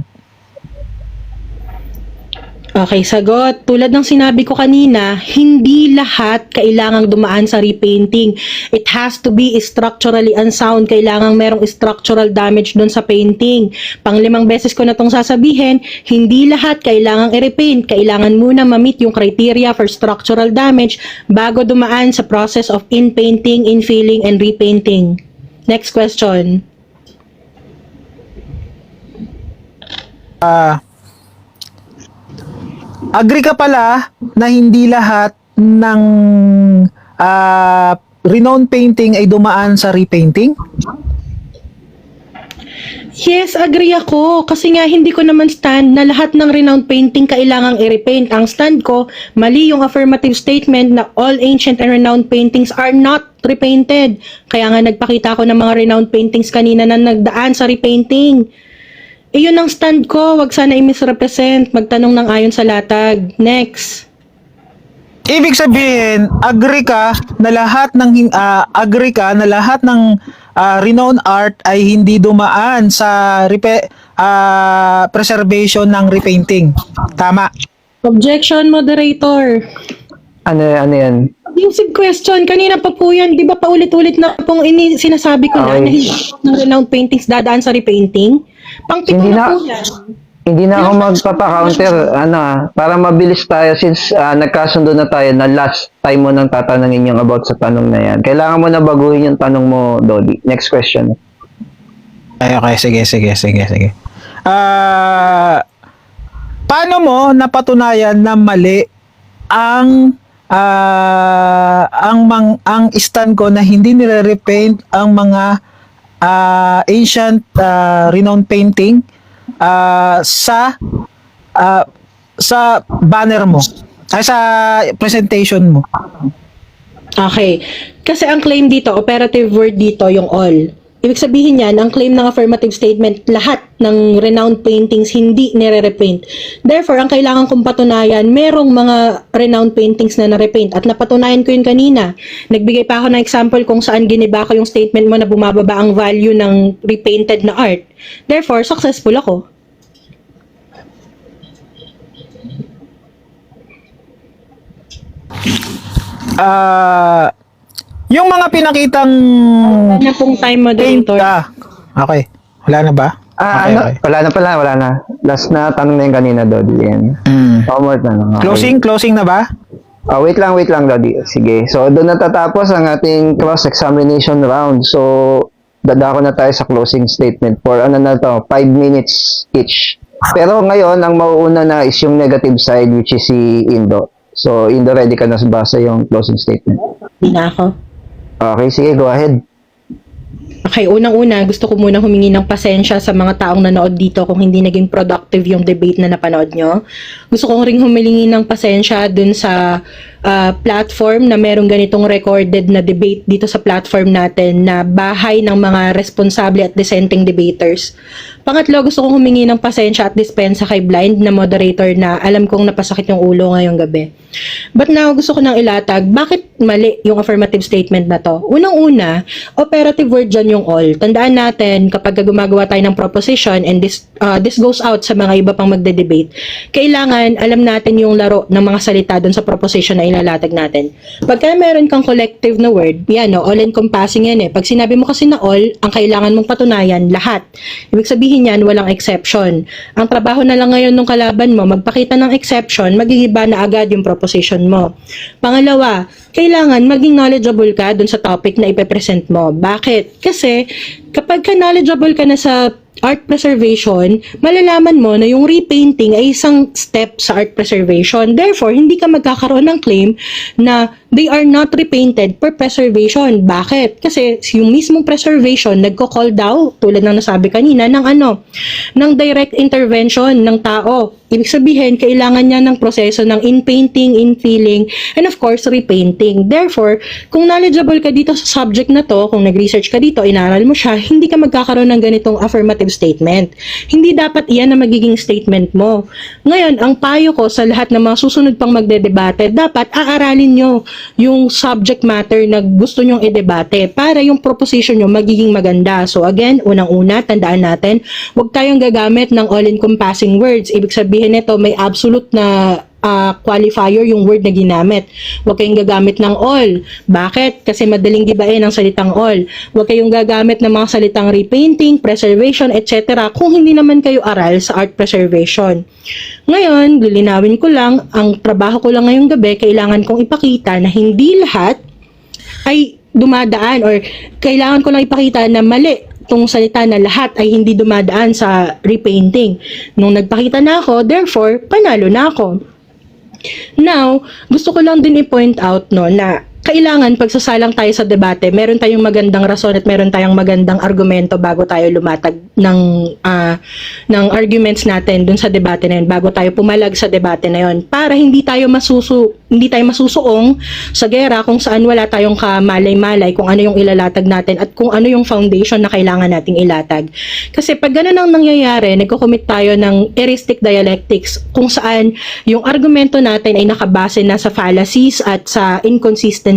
Okay, sagot. Tulad ng sinabi ko kanina, hindi lahat kailangang dumaan sa repainting. It has to be structurally unsound. Kailangang merong structural damage doon sa painting. Pang-5 beses ko na itong sasabihin, hindi lahat kailangang i-repaint. Kailangan muna ma-meet yung criteria for structural damage bago dumaan sa process of in-painting, in-filling, and repainting. Next question. Agree ka pala na hindi lahat ng renowned painting ay dumaan sa repainting? Yes, agree ako. Kasi nga hindi ko naman stand na lahat ng renowned painting kailangang i-repaint. Ang stand ko, mali yung affirmative statement na all ancient and renowned paintings are not repainted. Kaya nga nagpakita ko ng mga renowned paintings kanina na nagdaan sa repainting. Yun ang stand ko. Wag sana i-misrepresent. Magtanong ng ayon sa latag. Next. Ibig sabihin, agree ka na lahat ng renowned art ay hindi dumaan sa preservation ng repainting. Tama. Objection, moderator. Ano yan? Abusive question. Kanina pa po yan. Di ba paulit-ulit na pong sinasabi ko na Okay. hindi ng renowned paintings dadaan sa repainting? Pang-pito Hindi na na- po yan. Hindi na ako magpapa-counter, para mabilis tayo since nagkasundo na tayo na last time mo nang tatanungin yung about sa tanong na yan. Kailangan mo na baguhin yung tanong mo, Dodi. Next question. Okay, sige. Paano mo napatunayan na mali ang stand ko na hindi nire-repaint ang mga ancient renowned painting sa banner mo ay sa presentation mo? Okay. Kasi ang claim dito, operative word dito, yung all. Ibig sabihin yan, ang claim ng affirmative statement, lahat ng renowned paintings hindi nire-repaint. Therefore, ang kailangan kong patunayan, merong mga renowned paintings na na-repaint. At napatunayan ko yun kanina. Nagbigay pa ako ng example kung saan giniba ko yung statement mo na bumababa ang value ng repainted na art. Therefore, successful ako. Yung mga pinakitang Ano pong time, paint moderator? okay. Wala na ba? Okay. Wala na. Last na tanong na yung kanina, Dodi. Yan. Homework na lang. Okay. Closing na ba? Wait lang, Dodi. Sige. So, doon natatapos ang ating cross-examination round. So, dadako na tayo sa closing statement for 5 minutes each. Pero ngayon, ang mauuna na is yung negative side, which is si Indo. So, Indo, ready ka na basa yung closing statement? Hindi na ako. Okay, sige, go ahead. Okay, unang-una, gusto ko muna humingi ng pasensya sa mga taong nanood dito kung hindi naging productive yung debate na napanood nyo. Gusto kong ring humilingi ng pasensya dun sa platform na merong ganitong recorded na debate dito sa platform natin na bahay ng mga responsable at dissenting debaters. Pangatlo, gusto kong humingi ng pasensya at dispensa kay Blind na moderator na alam kong napasakit yung ulo ngayong gabi. But now, gusto ko nang ilatag, bakit mali yung affirmative statement na to? Unang-una, operative word dyan yung all. Tandaan natin, kapag gumagawa tayo ng proposition and this goes out sa mga iba pang magde-debate, kailangan alam natin yung laro ng mga salita dun sa proposition na ilalatag natin. Pagka meron kang collective na word, yan no, all-encompassing yan eh. Pag sinabi mo kasi na all, ang kailangan mong patunayan, lahat. Ibig sabihin yan, walang exception. Ang trabaho na lang ngayon ng kalaban mo, magpakita ng exception, magigiba na agad yung proposition mo. Pangalawa, kailangan maging knowledgeable ka dun sa topic na ipepresent mo. Bakit? Kasi kapag ka knowledgeable ka na sa art preservation, malalaman mo na yung repainting ay isang step sa art preservation. Therefore, hindi ka magkakaroon ng claim na they are not repainted for preservation. Bakit? Kasi yung mismong preservation, nagko-call daw, tulad ng nasabi kanina, ng direct intervention ng tao. Ibig sabihin, kailangan niya ng proseso ng in-painting, in-filling, and of course, repainting. Therefore, kung knowledgeable ka dito sa subject na to, kung nag-research ka dito, inaral mo siya, hindi ka magkakaroon ng ganitong affirmative statement. Hindi dapat iyan na magiging statement mo. Ngayon, ang payo ko sa lahat ng mga susunod pang magdedebate, dapat aaralin nyo yung subject matter na gusto nyong i-debate para yung proposition nyo magiging maganda. So again, unang-una, tandaan natin, huwag tayong gagamit ng all-encompassing words. Ibig sabihin nito, may absolute na qualifier yung word na ginamit. Huwag kayong gagamit ng all. Bakit? Kasi madaling gibain ang salitang all. Huwag kayong gagamit ng mga salitang repainting, preservation, etc. kung hindi naman kayo aral sa art preservation. Ngayon, lilinawin ko lang, ang trabaho ko lang ngayong gabi, kailangan kong ipakita na hindi lahat ay dumadaan or kailangan ko lang ipakita na mali itong salita na lahat ay hindi dumadaan sa repainting. Nung nagpakita na ako, therefore, panalo na ako. Now, gusto ko lang din i-point out no, na kailangan pagsasalang tayo sa debate, meron tayong magandang rason at meron tayong magandang argumento bago tayo lumatag ng arguments natin dun sa debate na yun, bago tayo pumalag sa debate na yun, para hindi tayo masusuong sa gera kung saan wala tayong kamalay-malay kung ano yung ilalatag natin at kung ano yung foundation na kailangan nating ilatag. Kasi pag ganun ang nangyayari, nagko-commit tayo ng heuristic dialectics kung saan yung argumento natin ay nakabase na sa fallacies at sa inconsistencies.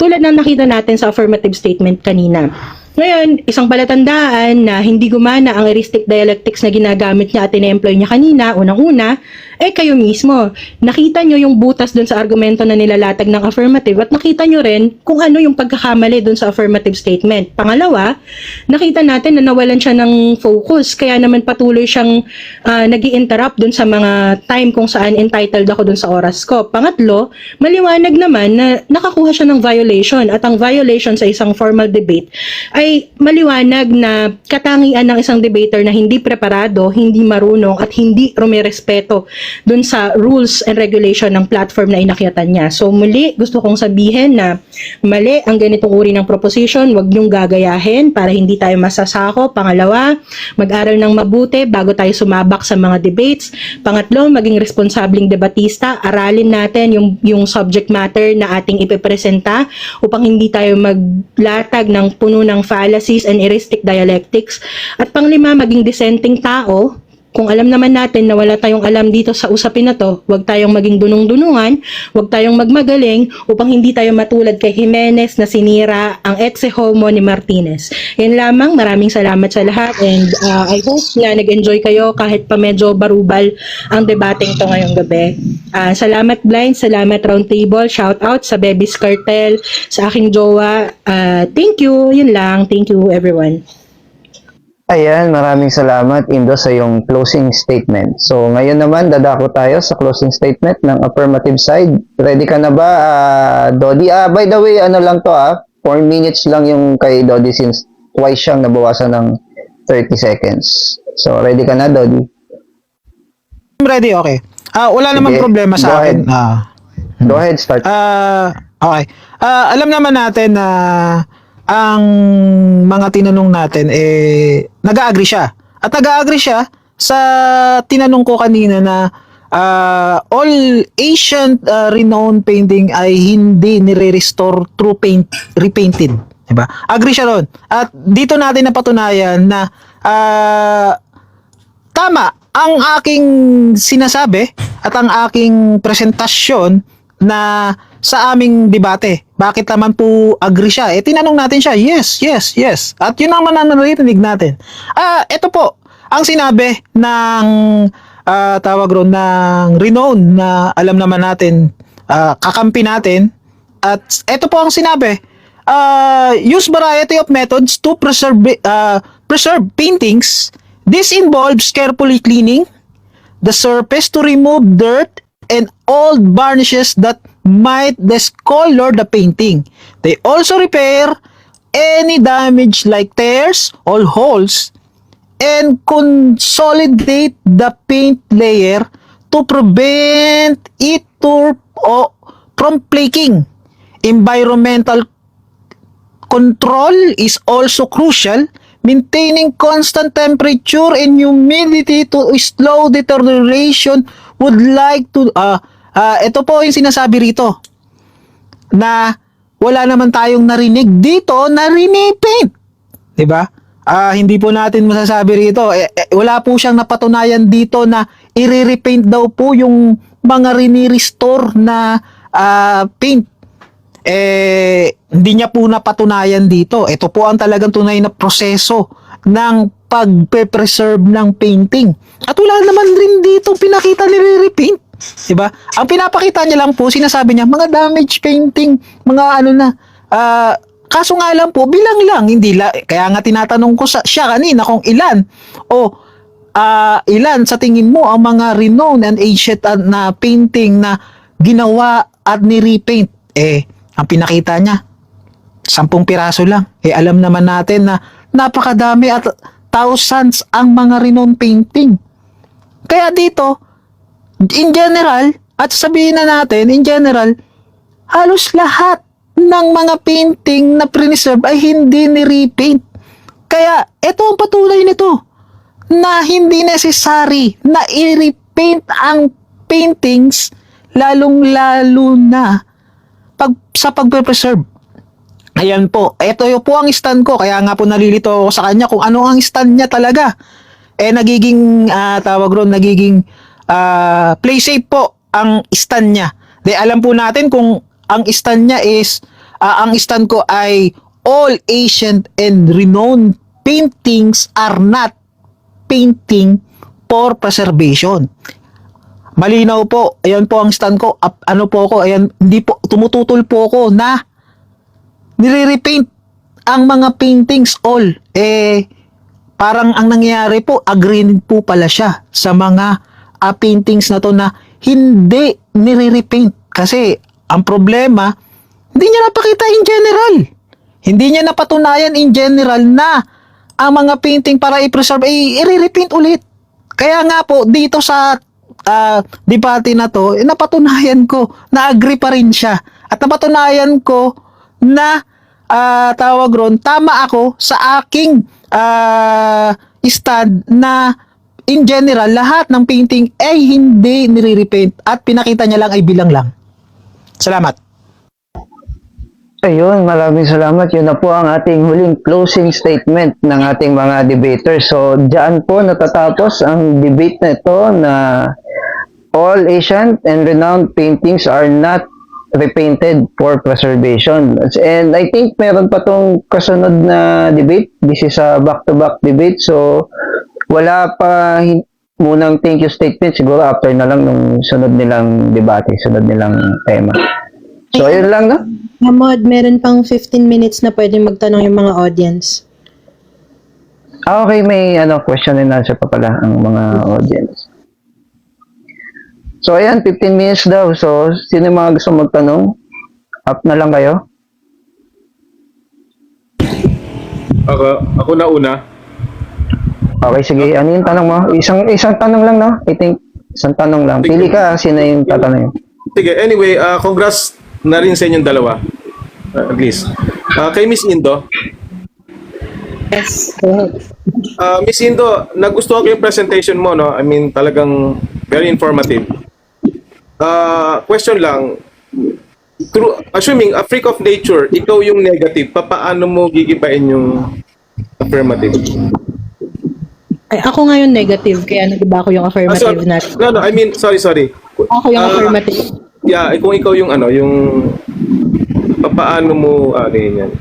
Tulad ng nakita natin sa affirmative statement kanina. Ngayon, isang palatandaan na hindi gumana ang heuristic dialectics na ginagamit niya at ine-employ niya kanina, unang-una, kayo mismo. Nakita nyo yung butas dun sa argumento na nilalatag ng affirmative at nakita nyo rin kung ano yung pagkakamali dun sa affirmative statement. Pangalawa, nakita natin na nawalan siya ng focus, kaya naman patuloy siyang nag-i-interrupt dun sa mga time kung saan entitled ako dun sa oras ko. Pangatlo, maliwanag naman na nakakuha siya ng violation at ang violation sa isang formal debate ay maliwanag na katangian ng isang debater na hindi preparado, hindi marunong at hindi rumirespeto dun sa rules and regulation ng platform na inakyatan niya. So muli, gusto kong sabihin na mali ang ganitong uri ng proposition, wag niyong gagayahin para hindi tayo masasako. Pangalawa, mag-aral ng mabuti bago tayo sumabak sa mga debates. Pangatlo, maging responsabling debatista, aralin natin yung subject matter na ating ipepresenta upang hindi tayo maglatag ng puno ng fallacies and heuristic dialectics. At panglima, maging dissenting tao. Kung alam naman natin na wala tayong alam dito sa usapin na to, huwag tayong maging dunong-dunungan, huwag tayong magmagaling upang hindi tayo matulad kay Jimenez na sinira ang etse homo ni Martinez. Yan lamang, maraming salamat sa lahat and I hope na nag-enjoy kayo kahit pa medyo barubal ang debating to ngayong gabi. Salamat Blind, salamat Roundtable, shout out sa Baby's Cartel, sa aking jowa. Thank you, yun lang. Thank you everyone. Ayan, maraming salamat Indo sa yung closing statement. So ngayon naman dadako tayo sa closing statement ng affirmative side. Ready ka na ba, Dodi? By the way, ano lang to 4 minutes lang yung kay Dodi since twice siyang nabawasan ng 30 seconds. So ready ka na, Dodi? I'm ready, okay. Wala namang problema sa akin. Go ahead, start. Okay. Alam naman natin na ang mga tinanong natin nag-agree siya. At nag-agree siya sa tinanong ko kanina na all ancient renowned painting ay hindi nire-restore through repainted. Diba? Agree siya ron. At dito natin napatunayan na tama ang aking sinasabi at ang aking presentasyon na sa aming debate. Bakit naman po agree siya? Tinanong natin siya, yes. At yun ang mananarinig natin. Ito po, ang sinabi ng tawag ron ng renowned na alam naman natin, kakampi natin. At ito po ang sinabi, use variety of methods to preserve paintings. This involves carefully cleaning the surface to remove dirt and old varnishes that might discolor the painting. They also repair any damage like tears or holes and consolidate the paint layer to prevent it from flaking. Environmental control is also crucial. Maintaining constant temperature and humidity to slow deterioration would like to ito po yung sinasabi rito na wala naman tayong narinig dito na rinipaint, 'di ba? Hindi po natin masasabi rito wala po siyang napatunayan dito na i-repaint daw po yung mga rini-restore na paint. Hindi niya po napatunayan dito. Ito po ang talagang tunay na proseso ng pagpe-preserve ng painting. At wala naman rin dito pinakita ni repaint. Diba? Ang pinapakita niya lang po, sinasabi niya, mga damage painting, mga kaso nga lang po, bilang lang, hindi kaya nga tinatanong ko siya kanina kung ilan ilan sa tingin mo ang mga renowned and ancient na painting na ginawa at ni-repaint. Ang pinakita niya 10 piraso lang. Alam naman natin na napakadami at thousands ang mga renowned painting. Kaya dito, in general, at sabihin na natin, in general, halos lahat ng mga painting na preserve ay hindi ni-repaint. Kaya, ito ang patunay nito na hindi necessary na i-repaint ang paintings lalong-lalo na sa pagpe-preserve. Ayan po. Ito po ang stand ko. Kaya nga po nalilito ako sa kanya kung ano ang stand niya talaga. Nagiging nagiging play safe po ang stand niya. Alam po natin kung ang stand niya is ang stand ko ay all ancient and renowned paintings are not painting for preservation. Malinaw po. Ayan po ang stand ko. Ano po ako? Ayan, hindi po tumututol po ako na nire-repaint ang mga paintings all. Parang ang nangyayari po, agree po pala siya sa mga paintings na to na hindi nire-repaint. Kasi ang problema, hindi niya napakita in general. Hindi niya napatunayan in general na ang mga painting para i-preserve ay i-repaint ulit. Kaya nga po, dito sa debate na to, napatunayan ko na agree pa rin siya. At napatunayan ko na tawag ron, tama ako sa aking stand na in general, lahat ng painting ay hindi nire-repaint at pinakita niya lang ay bilang lang. Salamat. Ayun, maraming salamat. Yun na po ang ating huling closing statement ng ating mga debaters. So, diyan po natatapos ang debate na ito na all ancient and renowned paintings are not repainted for preservation. And I think meron pa tong kasunod na debate. This is a back-to-back debate. So, wala pa munang thank you statement. Siguro after na lang nung sunod nilang debate, sunod nilang tema. So, ayun lang, no? Mod, meron pang 15 minutes na pwede magtanong yung mga audience. Okay, may question and answer pa pala ang mga audience. So, ayan, 15 minutes daw. So, sino yung mga gusto magtanong? Up na lang kayo. Ako na una. Okay, sige. Ano yung tanong mo? Isang tanong lang, no? I think, isang tanong lang. Pili ka, sino yung tatanong. Sige, anyway, congrats na rin sa inyong dalawa. At least. Kay Miss Indo. Yes, go ahead. Miss Indo, nagustuhan ko yung presentation mo, no? I mean, talagang very informative. Question lang, assuming a freak of nature, ikaw yung negative, paano mo gigibain yung affirmative? Ay, ako ngayon negative, kaya nag-iba ko yung affirmative na. No, I mean, sorry. Ako yung affirmative. Yeah, kung ikaw yung paano mo, yan?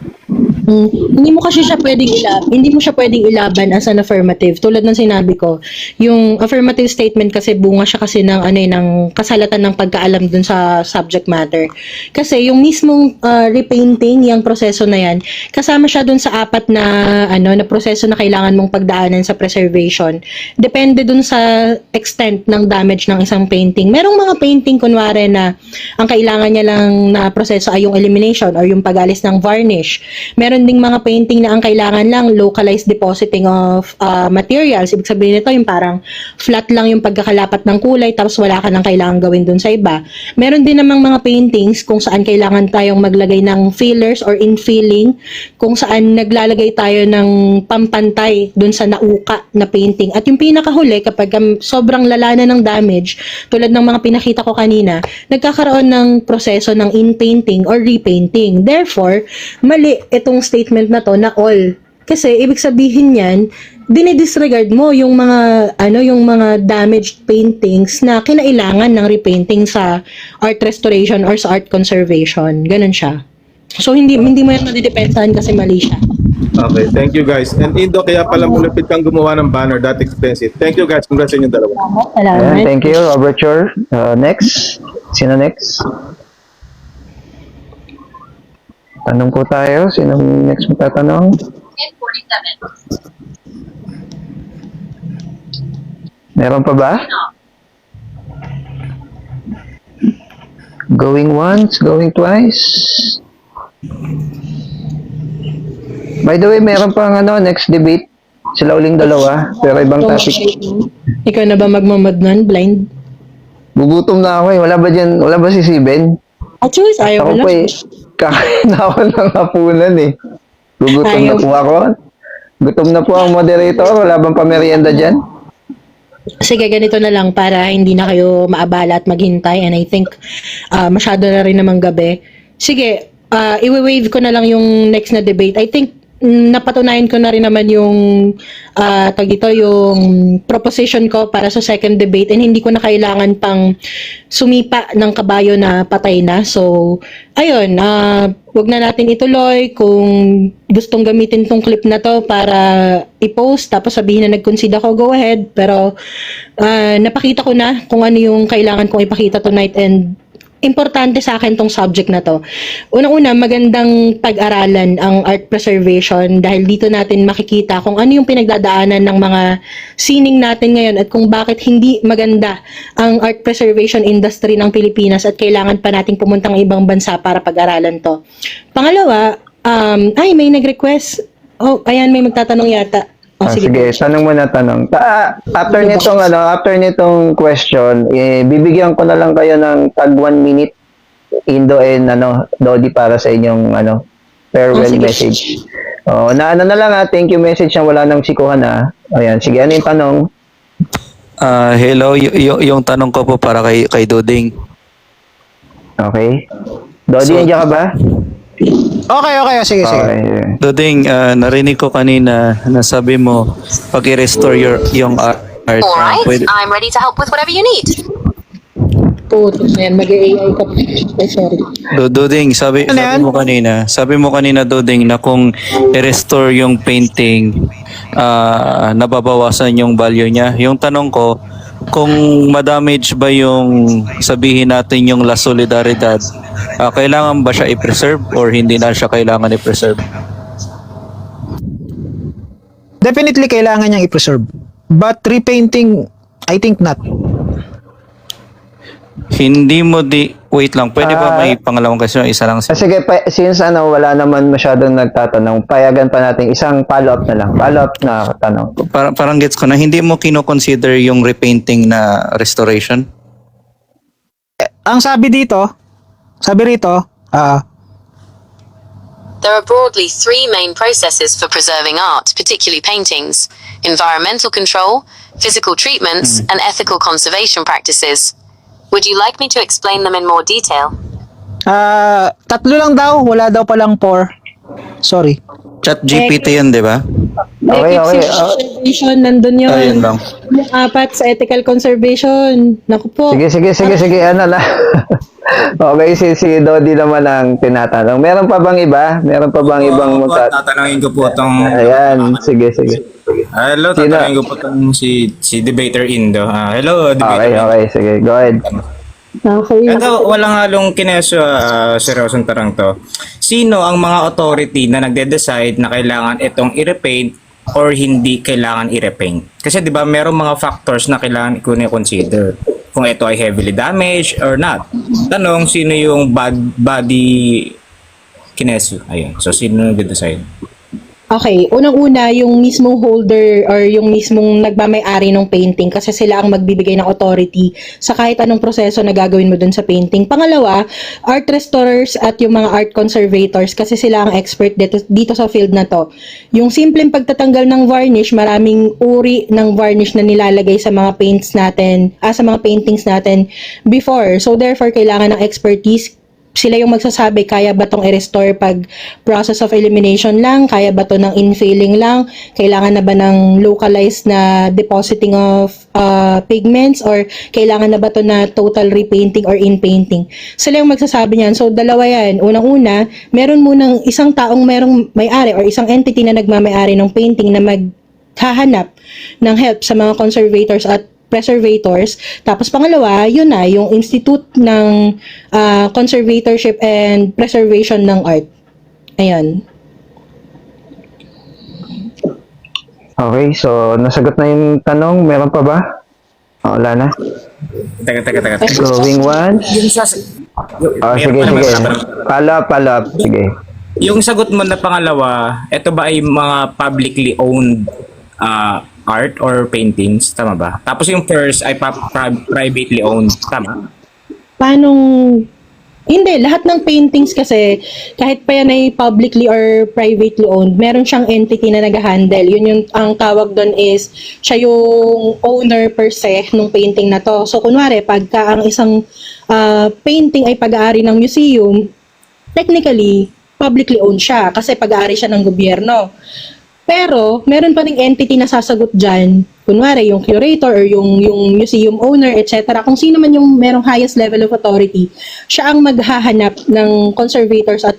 Hindi mo kasi siya pwedeng hindi mo siya pwedeng ilaban as an affirmative. Tulad ng sinabi ko, yung affirmative statement kasi bunga siya kasi ng ng kasalatan ng pagkaalam dun sa subject matter. Kasi yung mismong repainting, yung proseso na yan, kasama siya dun sa apat na na proseso na kailangan mong pagdaanan sa preservation. Depende dun sa extent ng damage ng isang painting. Merong mga painting kunwari na ang kailangan niya lang na proseso ay yung elimination or yung pag-alis ng varnish. Meron ding mga painting na ang kailangan lang localized depositing of materials. Ibig sabihin nito yung parang flat lang yung pagkakalapat ng kulay tapos wala ka nang kailangan gawin dun sa iba. Meron din namang mga paintings kung saan kailangan tayong maglagay ng fillers or infilling, kung saan naglalagay tayo ng pampantay dun sa nauka na painting. At yung pinakahuli, kapag sobrang lala na ng damage, tulad ng mga pinakita ko kanina, nagkakaroon ng proseso ng in-painting or repainting. Therefore, mali itong statement na to na all. Kasi ibig sabihin niyan, dinidisregard mo yung mga damaged paintings na kinailangan ng repainting sa art restoration or sa art conservation. Ganun siya. So hindi mo yan madidepensahan kasi mali siya. Okay, thank you guys. And Indo, kaya pala malapit kang gumawa ng banner, that expensive. Thank you guys, congrats sa inyong dalawa. Salamat. Ayan, thank you, Overture. Next. Sino next? Tanong po tayo. Sino next magtatanong? 10:47. Meron pa ba? Going once, going twice. By the way, meron pang next debate. Sila uling dalawa, pero ibang topic. Ikaw na ba magmamad nun, blind? Gugutom na ako eh. Wala ba si Siben? At choice, ayaw Ako ko po lang. kakain na ako ng hapunan eh. Gugutom na po ako. Gutom na po ang moderator. Wala bang pamerienda dyan? Sige, ganito na lang para hindi na kayo maabala at maghintay. And I think masyado na rin namang gabi. Sige, i-wave ko na lang yung next na debate. I think napatunayan ko na rin naman yung yung proposition ko para sa second debate and hindi ko na kailangan pang sumipa ng kabayo na patay na. So, ayun, wag na natin ituloy. Kung gustong gamitin tong clip na to para i-post tapos sabihin na nag-concede ako, go ahead. Pero napakita ko na kung ano yung kailangan kong ipakita tonight and importante sa akin tong subject na to. Unang-una, magandang pag-aralan ang art preservation dahil dito natin makikita kung ano yung pinagdadaanan ng mga sining natin ngayon at kung bakit hindi maganda ang art preservation industry ng Pilipinas at kailangan pa nating pumuntang ibang bansa para pag-aralan to. Pangalawa, may nag-request. Oh, ayan, may magtatanong yata. Sige, tanong mo na tanong. After nitong question, bibigyan ko na lang kayo ng tag 1 minute Indo and Dodi para sa inyong farewell message. Na na lang thank you message na wala nang sikuhan Ayan, sige, ano yung tanong? Hello, yung tanong ko po para kay Duding. Okay. Dodi, nandiyan ka ba? Okay, sige. Okay. Duding, narinig ko kanina na sabi mo pag i-restore yung art. Alright, Pwede, I'm ready to help with whatever you need. Puto na yan, mag-AI ka. Sorry. Duding, sabi mo kanina Duding na kung i-restore yung painting, nababawasan yung value niya. Yung tanong ko, kung ma-damage ba yung sabihin natin yung La Solidaridad, kailangan ba siya i-preserve or hindi na siya kailangan i-preserve? Definitely kailangan niyang i-preserve. But repainting, I think not. Hindi mo wait lang, pwede ba may pangalawang question? Isa lang. Sige, since wala naman masyadong nagtatanong, payagan pa natin isang follow-up na lang. Follow-up na tanong. Parang gets ko na, hindi mo kino-consider yung repainting na restoration? Ang sabi rito, There are broadly three main processes for preserving art, particularly paintings: environmental control, physical treatments, and ethical conservation practices. Would you like me to explain them in more detail? Tatlo lang daw, wala daw palang 4. Sorry. Chat GPT yun, di ba? Okay, okay. Conservation, nandun yun. Ayun lang. Yung 4 sa ethical conservation. Naku po. Sige, ano lang. Okay, si Dodi naman ang tinatanong. Meron pa bang iba? Meron pa bang ibang Tatanungin ko po itong... Ayan, sige. Hello, Sino? tatanungin ko po itong si Debater Indo. Hello, Debater Indo. Okay, sige. Go ahead. Okay. Ito, walang halong kineso, seryosong tarang to. Sino ang mga authority na nagde-decide na kailangan itong i-repaint or hindi kailangan i-repaint? Kasi di ba merong mga factors na kailangan i-consider kung ito ay heavily damaged or not. Tanong, sino yung body kineso? Ayun. So, sino nagde-decide? Okay, unang-una yung mismong holder or yung mismong nagmamay-ari ng painting kasi sila ang magbibigay ng authority sa kahit anong proseso na gagawin mo dun sa painting. Pangalawa, art restorers at yung mga art conservators kasi sila ang expert dito sa field na to. Yung simpleng pagtatanggal ng varnish, maraming uri ng varnish na nilalagay sa mga paints natin, sa mga paintings natin before. So therefore, kailangan ng expertise. Sila yung magsasabi, kaya ba tong i-restore pag process of elimination lang? Kaya ba to ng infilling lang? Kailangan na ba ng localized na depositing of pigments? Or kailangan na ba to na total repainting or in-painting? Sila yung magsasabi niyan. So, dalawa yan. Unang-una, meron munang isang taong merong may-ari or isang entity na nagmamay-ari ng painting na maghahanap ng help sa mga conservators at preservators. Tapos pangalawa, yun na, yung Institute ng Conservatorship and Preservation ng Art. Ayan. Okay, so nasagot na yung tanong. Meron pa ba? Wala na. Teka. Going once. Sige. Follow up. Sige. Yung sagot mo na pangalawa, ito ba ay mga publicly owned art or paintings? Tama ba? Tapos yung first ay privately owned. Tama? Hindi, lahat ng paintings kasi, kahit pa yan ay publicly or privately owned, meron siyang entity na nag-handle. Yun yung, ang tawag doon is, siya yung owner per se ng painting na to. So, kunwari, pagka ang isang painting ay pag-aari ng museum, technically, publicly owned siya kasi pag-aari siya ng gobyerno. Pero, meron pa ring entity na sasagot dyan. Kunwari, yung curator or yung museum owner, etc. Kung sino man yung merong highest level of authority, siya ang maghahanap ng conservators at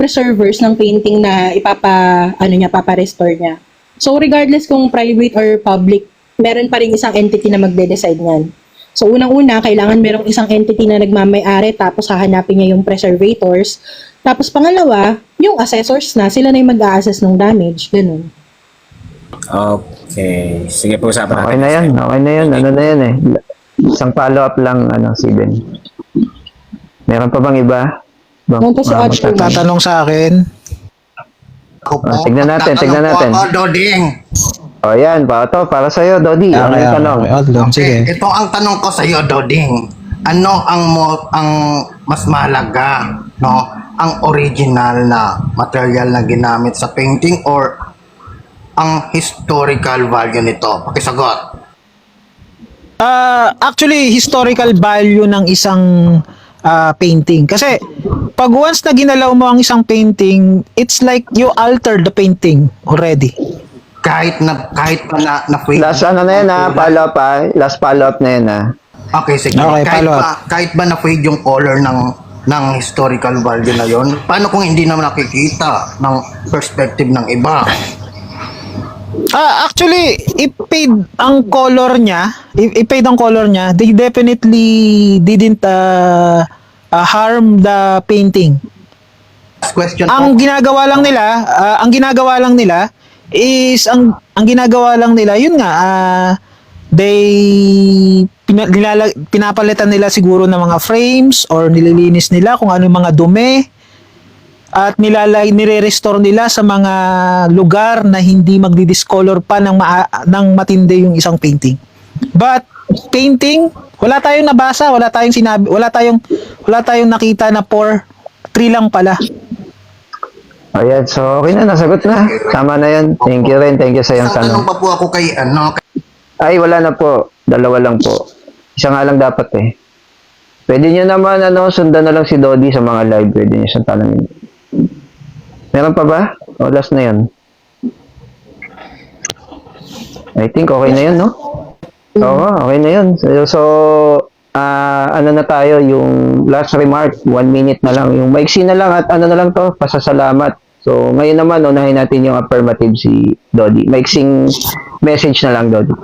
preservers ng painting na papa-restore niya. So, regardless kung private or public, meron pa ring isang entity na magde-decide niyan. So, unang-una, kailangan merong isang entity na nagmamay-ari, tapos hahanapin niya yung preservators. Tapos pangalawa, yung assessors na, sila na yung mag-a-assess ng damage. Ganun. Okay. Sige po, usapan natin. Okay na yan. Ano na yan eh. Isang follow-up lang, Steven. Meron pa bang iba? Nandito si Archer. Tatanong sa akin. Tignan natin. Ako, Doding. Yan. Para sa'yo, Dodi. Ano yung tanong? Sige. Ito ang tanong ko sa iyo, Doding. Ano ang mas mahalaga, no? Ang original na material na ginamit sa painting or ang historical value nito? Pakisagot. Actually, historical value ng isang painting. Kasi, pag once na ginalaw mo ang isang painting, it's like you altered the painting already. Kahit pa na Last na yan follow-up Last follow-up na yan Okay, sige. Okay, kahit ba na-fade yung color ng historical value na yon, paano kung hindi naman nakikita ng perspective ng iba? Actually, i-fade ang color niya, they definitely didn't harm the painting. Last question Ang po. ginagawa lang nila is yun nga, pinapalitan nila siguro ng mga frames or nililinis nila kung ano yung mga dumi at nire-restore nila sa mga lugar na hindi magdi-discolor pa ng matindi yung isang painting. But painting, wala tayong nabasa, wala tayong sinabi, wala tayong nakita na 3 lang pala. Ayan, so okay na, nasagot na. Tama na yan. Thank you rin, thank you sa iyong Isang tanong tanong. pa po ako kay Ay, wala na po. Dalawa lang po. Isa nga lang dapat eh. Pwede nyo naman, sundan na lang si Dodi sa mga live. Pwede nyo siyang tanongin. Meron pa ba? O, last na yun. I think okay na yun, no? Oo, okay na yun. So, ano na tayo, yung last remark, 1 minute na lang. Yung maiksi na lang at ano na lang to, pasasalamat. So, ngayon naman, unahin natin yung affirmative si Dodi. Maiksing message na lang, Dodi.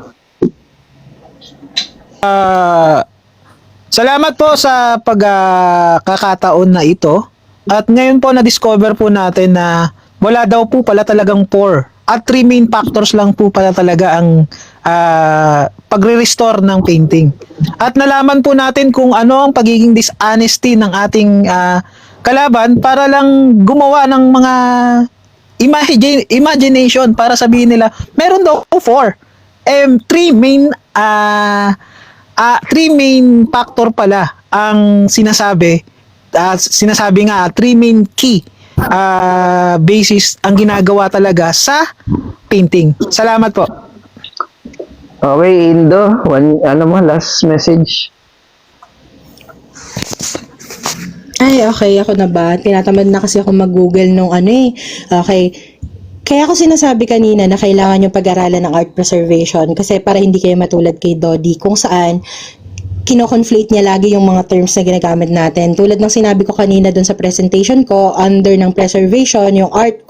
Salamat po sa pagkakataon na ito. At ngayon po na-discover po natin na wala daw po pala talagang 4. At 3 main factors lang po pala talaga ang pagre-restore ng painting. At nalaman po natin kung ano ang pagiging dishonesty ng ating kalaban para lang gumawa ng mga imagination para sabihin nila meron daw 4. 3 main factor pala ang sinasabi. Sinasabi nga 3 main key basis ang ginagawa talaga sa painting. Salamat po. Okay, Indo, last message. Ay, okay. Ako na ba? Tinatamad na kasi ako mag-google nung Okay. Kaya ako sinasabi kanina na kailangan yung pag-aralan ng art preservation kasi para hindi kayo matulad kay Dodi kung saan kino-conflate niya lagi yung mga terms na ginagamit natin. Tulad ng sinabi ko kanina dun sa presentation ko, under ng preservation, yung art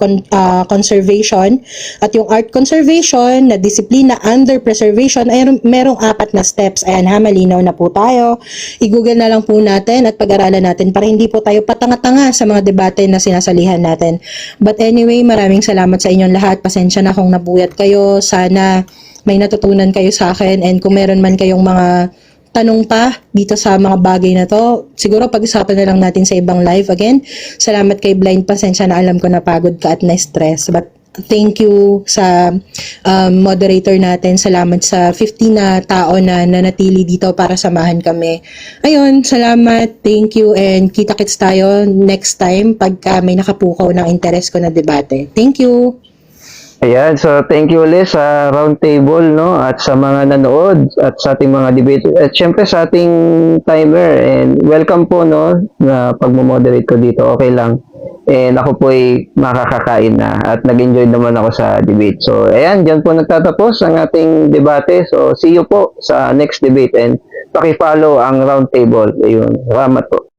conservation, at yung art conservation na disiplina under preservation ay merong 4 na steps. Ayan ha, malinaw na po tayo. I-google na lang po natin at pag-aralan natin para hindi po tayo patanga-tanga sa mga debate na sinasalihan natin. But anyway, maraming salamat sa inyong lahat. Pasensya na kung nabuyat kayo. Sana may natutunan kayo sa akin, and kung meron man kayong mga tanong pa dito sa mga bagay na to, siguro pag-usapan na lang natin sa ibang live. Again, salamat kay Blind, pasensya na alam ko napagod ka at na-stress, but thank you sa moderator natin. Salamat sa 50 na tao na nanatili dito para samahan kami. Ayun, salamat, thank you, and kita-kits tayo next time pagka may nakapukaw ng interes ko na debate. Thank you! Ayan, so thank you ulit sa roundtable, no? At sa mga nanood at sa ating mga debate. At syempre sa ating timer. And welcome po, no? Na pagmo-moderate ko dito, okay lang. And ako po ay makakakain na at nag-enjoy naman ako sa debate. So, ayan, dyan po nagtatapos ang ating debate. So, see you po sa next debate and paki-follow ang roundtable. Ayun, salamat po.